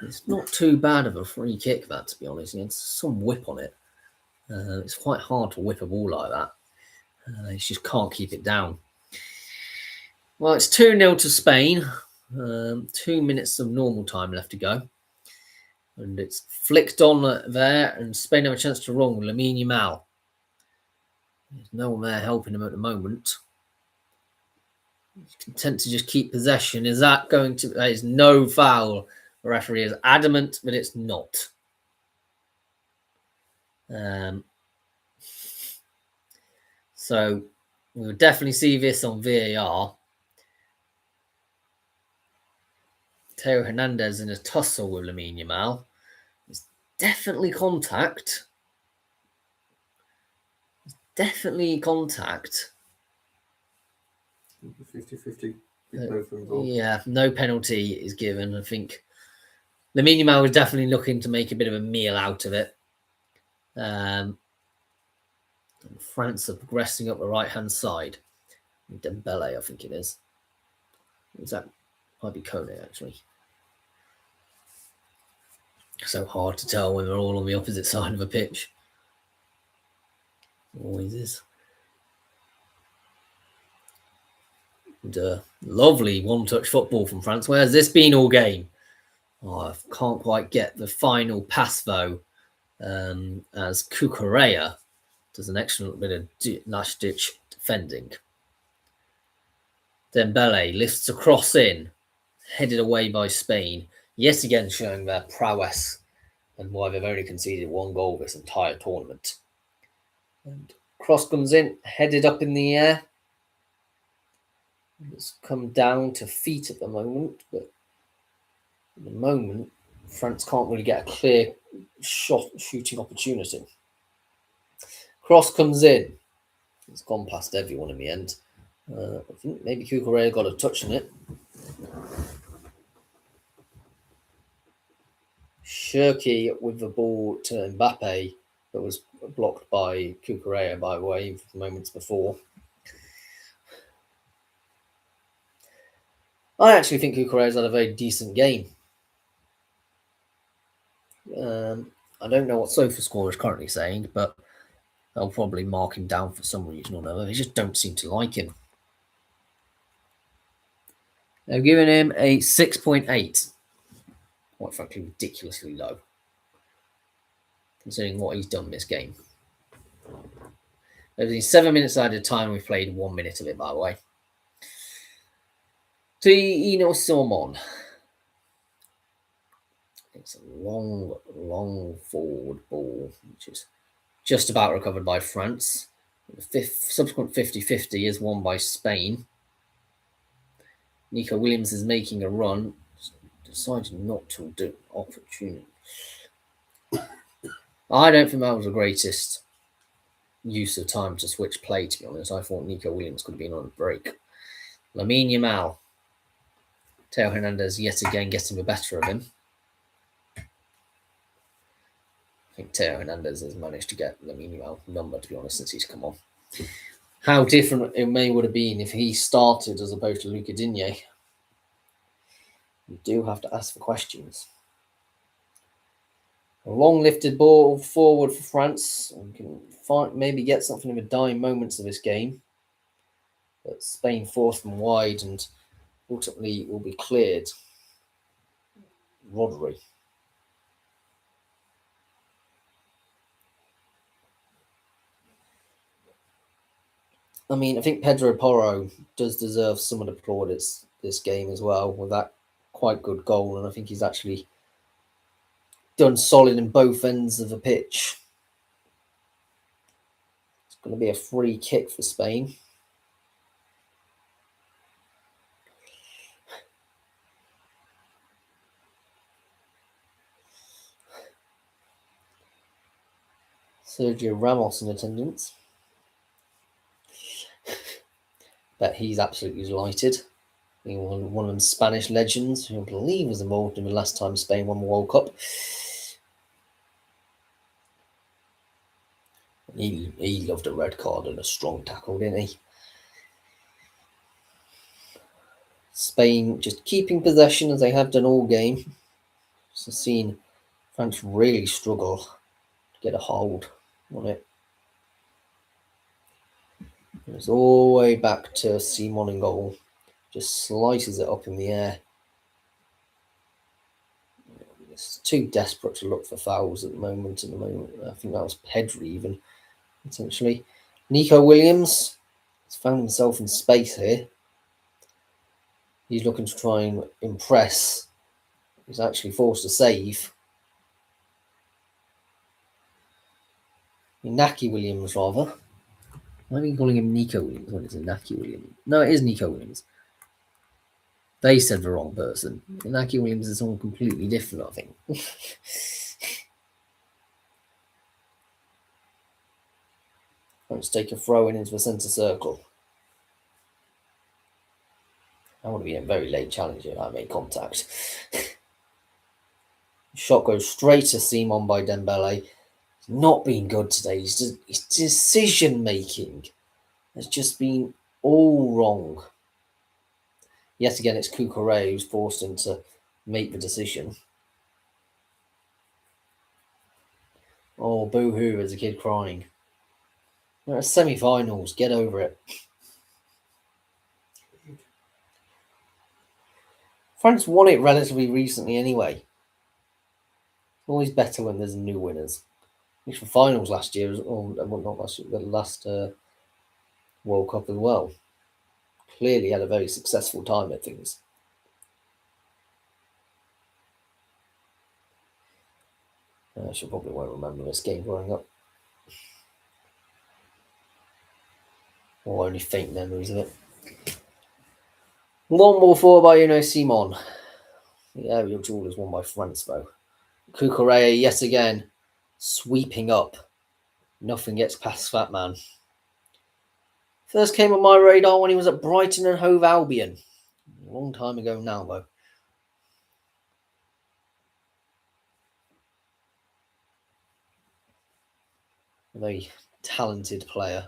It's not too bad of a free kick, that, to be honest. He had some whip on it. It's quite hard to whip a ball like that. He just can't keep it down. Well, it's 2-0 to Spain. 2 minutes of normal time left to go. And it's flicked on there, and Spain have a chance to wrong Lamine Yamal. There's no one there helping him at the moment. He's content to just keep possession. Is that going to... That is no foul. The referee is adamant that it's not. So we'll definitely see this on VAR. Theo Hernandez in a tussle with Lamine Yamal. It's definitely contact. It's definitely contact. 50-50. Yeah, no penalty is given. I think Lamine Yamal was definitely looking to make a bit of a meal out of it. France are progressing up the right-hand side. Dembele, I think it is. That might be Kone, actually. So hard to tell when they're all on the opposite side of a pitch. Always is. And lovely one-touch football from France. Where's this been all game? I can't quite get the final pass, though, as Cucurella does an excellent bit of last-ditch defending. Dembele lifts a cross in, headed away by Spain, yet again showing their prowess and why they've only conceded 1 goal this entire tournament. And cross comes in, headed up in the air. It's come down to feet at the moment, but at the moment, France can't really get a clear shooting opportunity. Cross comes in. It's gone past everyone in the end. I think maybe Cucurella got a touch on it. Cherki with the ball to Mbappe, that was blocked by Cucurella, by the way, moments before. I actually think Cucurella's had a very decent game. I don't know what SofaScore is currently saying, but they'll probably mark him down for some reason or another. They just don't seem to like him. They've given him a 6.8. Quite frankly, ridiculously low. considering what he's done this game. There's been 7 minutes at a time. We've played 1 minute of it, by the way. To Eno Simon. It's a long forward ball, which is just about recovered by France. The subsequent 50-50 is won by Spain. Nico Williams is making a run. Decided not to do opportunity. I don't think that was the greatest use of time to switch play, to be honest. I thought Nico Williams could have been on a break. Lamine Yamal. Theo Hernandez yet again getting the better of him. I think Theo Hernandez has managed to get Lamine Yamal number, to be honest, since he's come on. How different it would have been if he started as opposed to Luca Digne. You do have to ask the questions. A long lifted ball forward for France. We can maybe get something in the dying moments of this game. But Spain forced them wide and ultimately will be cleared. Rodri. I mean, I think Pedro Porro does deserve some of the plaudits this game as well, with that quite good goal, and I think he's actually done solid in both ends of the pitch. It's going to be a free kick for Spain. Sergio Ramos in attendance. Bet he's absolutely delighted. Being one of them Spanish legends who I believe was involved in the last time Spain won the World Cup. He loved a red card and a strong tackle, didn't he? Spain just keeping possession as they have done all game. So seen France really struggle to get a hold on it. It's all the way back to Simon in goal. Just slices it up in the air. It's too desperate to look for fouls at the moment. I think that was Pedri even, essentially. Nico Williams has found himself in space here. He's looking to try and impress. He's actually forced to save. Inaki Williams, rather. Why are you calling him Nico Williams? What is it, Inaki Williams? No, it is Nico Williams. They said the wrong person. Inaki Williams is someone completely different, I think. Let's take a throw in into the centre circle. I want to be a very late challenge if I make contact. Shot goes straight to Simon by Dembele. He's not been good today. His decision making has just been all wrong. Yet again, it's Cucurella who's forced him to make the decision. Oh, boo-hoo, there's a kid crying. There are semi-finals. Get over it. France won it relatively recently anyway. It's always better when there's new winners. At least for finals last year, not last year, the last World Cup as well. Clearly had a very successful time at things. I should probably won't remember this game growing up. Or only faint memories of it. One more forward by Unai Simon. The aerial duel is won by France, though. Cucurella yet again sweeping up. Nothing gets past that man. First came on my radar when he was at Brighton and Hove Albion. A long time ago now, though. A very talented player.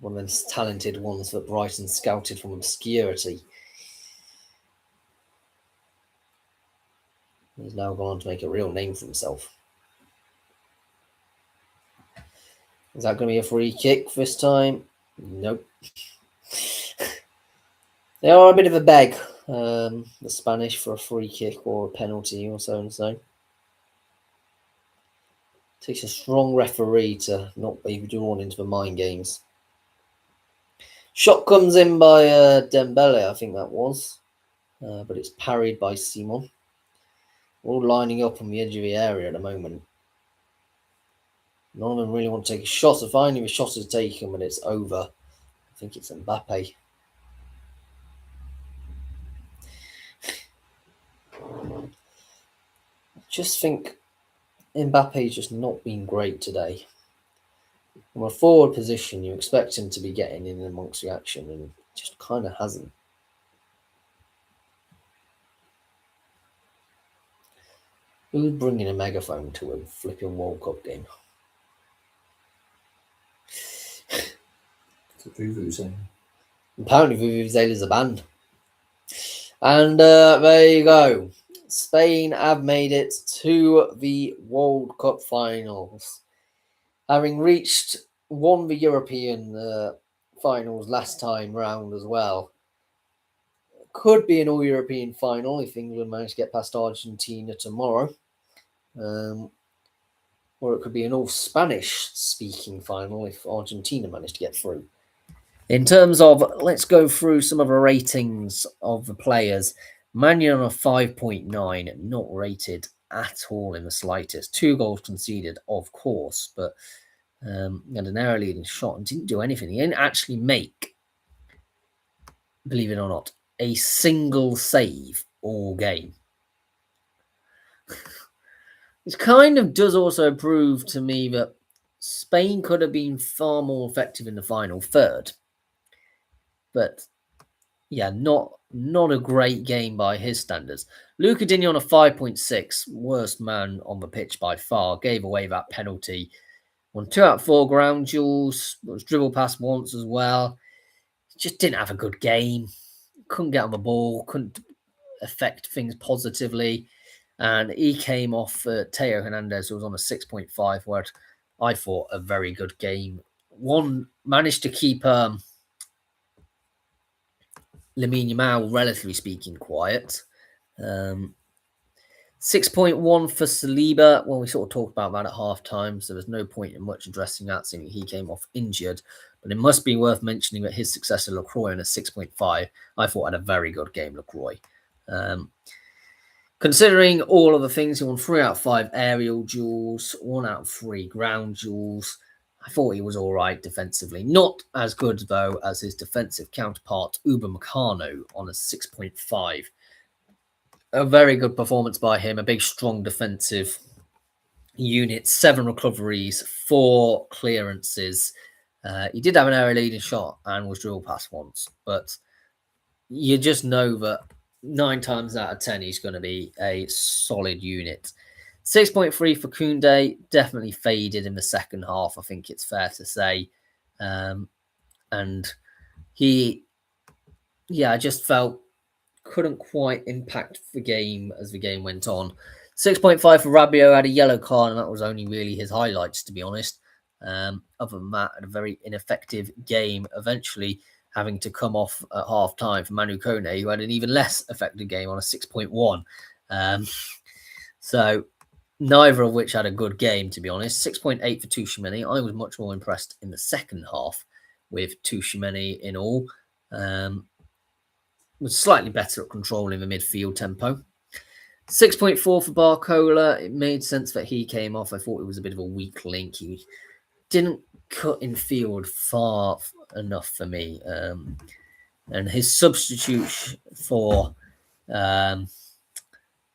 One of those talented ones that Brighton scouted from obscurity. He's now gone on to make a real name for himself. Is that going to be a free kick this time? Nope. They are a bit of a beg, the Spanish, for a free kick or a penalty or so and so. Takes a strong referee to not be drawn into the mind games. Shot comes in by Dembele, I think that was. But it's parried by Simon. All lining up on the edge of the area at the moment. None of them really want to take a shot. So finally the shot is taken and it's over. I think it's Mbappe. I just think Mbappe's just not been great today. From a forward position, you expect him to be getting in amongst the action, and just kind of hasn't. Who's bringing a megaphone to a flipping World Cup game? The Vuvuzela. Apparently Vuvuzela's a band. And there you go. Spain have made it to the World Cup finals. Having won the European finals last time round as well. Could be an all-European final if England manage to get past Argentina tomorrow. Or it could be an all-Spanish-speaking final if Argentina manage to get through. In terms of, let's go through some of the ratings of the players. Manuel on a 5.9, not rated at all in the slightest. 2 goals conceded, of course, but had an area leading shot and didn't do anything. He didn't actually make, believe it or not, a single save all game. This kind of does also prove to me that Spain could have been far more effective in the final third. But yeah, not a great game by his standards. Luca Digne on a 5.6, worst man on the pitch by far. Gave away that penalty. Won 2 out of 4 ground duels. Was dribbled past once as well. Just didn't have a good game. Couldn't get on the ball. Couldn't affect things positively. And he came off Teo Hernandez, who was on a 6.5, where I thought a very good game. Managed to keep Lamine Yamal, relatively speaking, quiet. 6.1 for Saliba. Well, we sort of talked about that at half time, so there's no point in much addressing that, seeing he came off injured. But it must be worth mentioning that his successor, Lacroix, on a 6.5, I thought had a very good game, Lacroix. Considering all of the things, he won 3 out of 5 aerial duels, 1 out of 3 ground duels. I thought he was all right defensively. Not as good, though, as his defensive counterpart, Upamecano, on a 6.5. A very good performance by him. A big, strong defensive unit. 7 recoveries, 4 clearances. He did have an area leading shot and was drilled past once. But you just know that 9 times out of 10, he's going to be a solid unit. 6.3 for Koundé, definitely faded in the second half, I think it's fair to say. And I just felt couldn't quite impact the game as the game went on. 6.5 for Rabiot, had a yellow card, and that was only really his highlights, to be honest. Other than that, had a very ineffective game, eventually having to come off at half time for Manu Kone, who had an even less effective game on a 6.1. So neither of which had a good game, to be honest. 6.8 for Tchouaméni. I was much more impressed in the second half with Tchouaméni in all. Was slightly better at controlling the midfield tempo. 6.4 for Barcola. It made sense that he came off. I thought it was a bit of a weak link. He didn't cut in field far enough for me. And his substitute for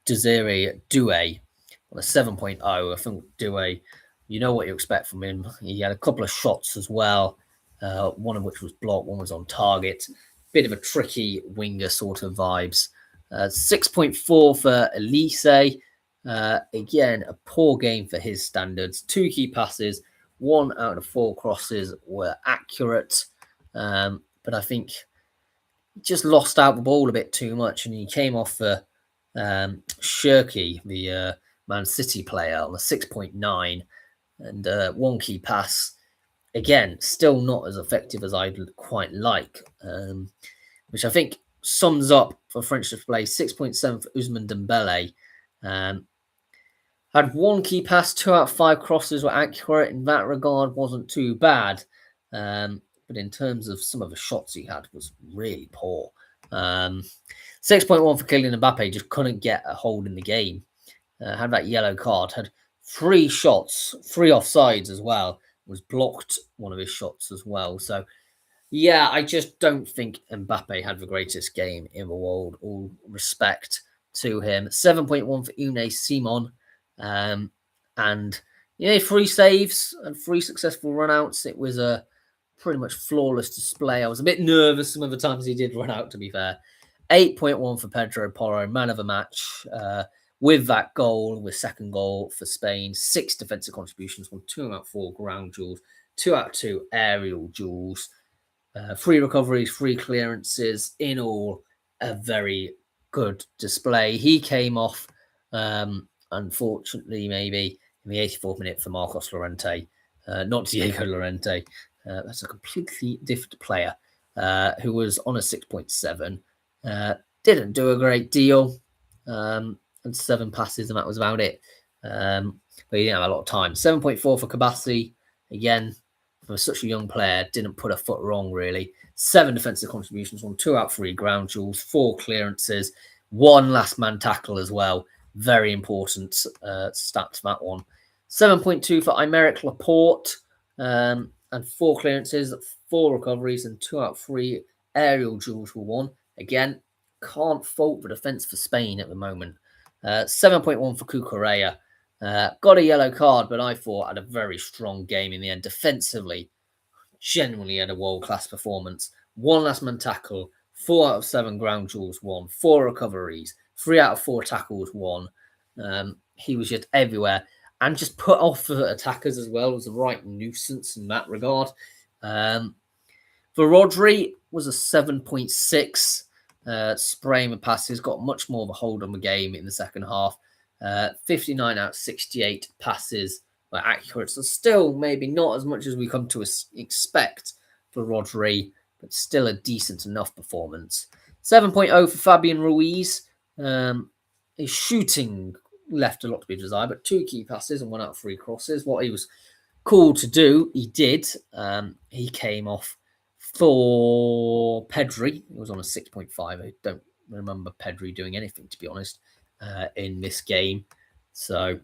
Desiree Doué on a 7.0. I think Doué, you know what you expect from him. He had a couple of shots as well, one of which was blocked, one was on target. Bit of a tricky winger sort of vibes. 6.4 for Elise. Again, a poor game for his standards. 2 key passes, 1 out of 4 crosses were accurate. But I think he just lost out the ball a bit too much, and he came off for Shirky, the Man City player, on a 6.9, and 1 key pass. Again, still not as effective as I'd quite like, which I think sums up for French display. 6.7 for Ousmane Dembele. Had Had one key pass, 2 out of 5 crosses were accurate. In that regard, wasn't too bad. But in terms of some of the shots he had, was really poor. 6.1 for Kylian Mbappe, just couldn't get a hold in the game. Had that yellow card, had 3 shots, 3 offsides as well. Was blocked one of his shots as well. So, yeah, I just don't think Mbappe had the greatest game in the world. All respect to him. 7.1 for Unai Simon. And 3 saves and 3 successful runouts. It was a pretty much flawless display. I was a bit nervous some of the times he did run out, to be fair. 8.1 for Pedro Porro, man of the match. With that goal, with second goal for Spain, 6 defensive contributions, 2 out of 4 ground duels, 2 out of 2 aerial duels, 3 recoveries, 3 clearances. In all, a very good display. He came off, unfortunately, maybe in the 84th minute for Marcos Llorente, not Diego Llorente. That's a completely different player who was on a 6.7. Didn't do a great deal. And 7 passes, and that was about it. But he didn't have a lot of time. 7.4 for Kabassi. Again, for such a young player, didn't put a foot wrong, really. 7 defensive contributions, 2 out of 3 ground duels, 4 clearances, 1 last man tackle as well. Very important stat, that one. 7.2 for Aymeric Laporte, and 4 clearances, 4 recoveries, and 2 out of 3 aerial duels were won. Again, can't fault the defence for Spain at the moment. 7.1 for Cucurella. Got a yellow card, but I thought had a very strong game in the end. Defensively, genuinely had a world-class performance. 1 last man tackle, 4 out of 7 ground duels won, 4 recoveries, 3 out of 4 tackles won. He was just everywhere and just put off the attackers as well. It was a right nuisance in that regard. For Rodri, was a 7.6. Spraying the passes, got much more of a hold on the game in the second half. 59 out of 68 passes were accurate. So still maybe not as much as we come to expect for Rodri, but still a decent enough performance. 7.0 for Fabian Ruiz. His shooting left a lot to be desired, but 2 key passes and 1 out of 3 crosses. What he was called to do, he did. He came off for Pedri. It was on a 6.5. I don't remember Pedri doing anything, to be honest, in this game. So,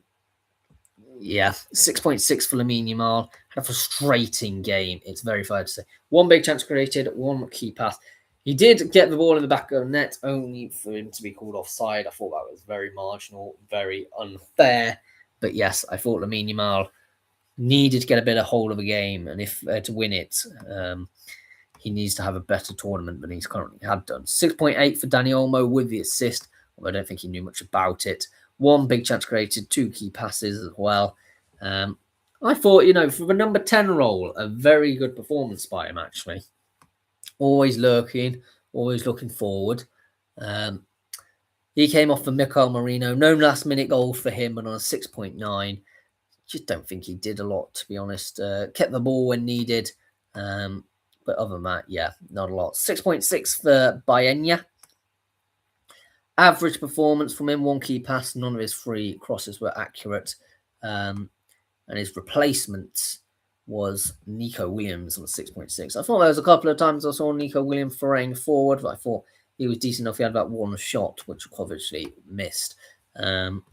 yeah, 6.6 for Lamine Yamal. Had a frustrating game. It's very fair to say. 1 big chance created, 1 key pass. He did get the ball in the back of the net, only for him to be called offside. I thought that was very marginal, very unfair. But yes, I thought Lamine Yamal needed to get a bit of hold of the game, and if to win it, he needs to have a better tournament than he's currently had done. 6.8 for Dani Olmo with the assist, although I don't think he knew much about it. 1 big chance created, 2 key passes as well. I thought, for the number 10 role, a very good performance by him, actually. Always lurking, always looking forward. He came off for Mikel Merino. No last-minute goal for him, but on a 6.9. Just don't think he did a lot, to be honest. Kept the ball when needed. But other than that, yeah, not a lot. 6.6 for Baena. Average performance from him, 1 key pass. None of his 3 crosses were accurate. And his replacement was Nico Williams on 6.6. I thought there was a couple of times I saw Nico Williams foraying forward, but I thought he was decent enough. He had that 1 shot, which obviously missed. Oyarzabal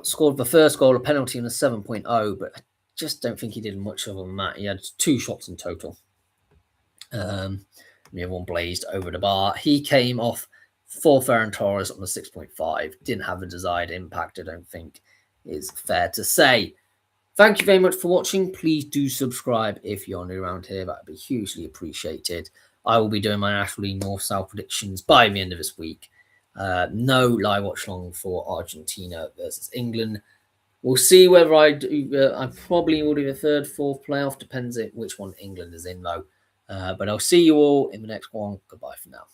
scored the first goal, a penalty, on a 7.0, but I just don't think he did much other than that. He had 2 shots in total. The other one blazed over the bar. He came off for Ferran Torres on a 6.5. Didn't have the desired impact, I don't think is fair to say. Thank you very much for watching. Please do subscribe if you're new around here. That would be hugely appreciated. I will be doing my National League North-South predictions by the end of this week. No live watch long for Argentina versus England. We'll see whether I do. I probably will do the 3rd, 4th playoff. Depends on which one England is in, though. But I'll see you all in the next one. Goodbye for now.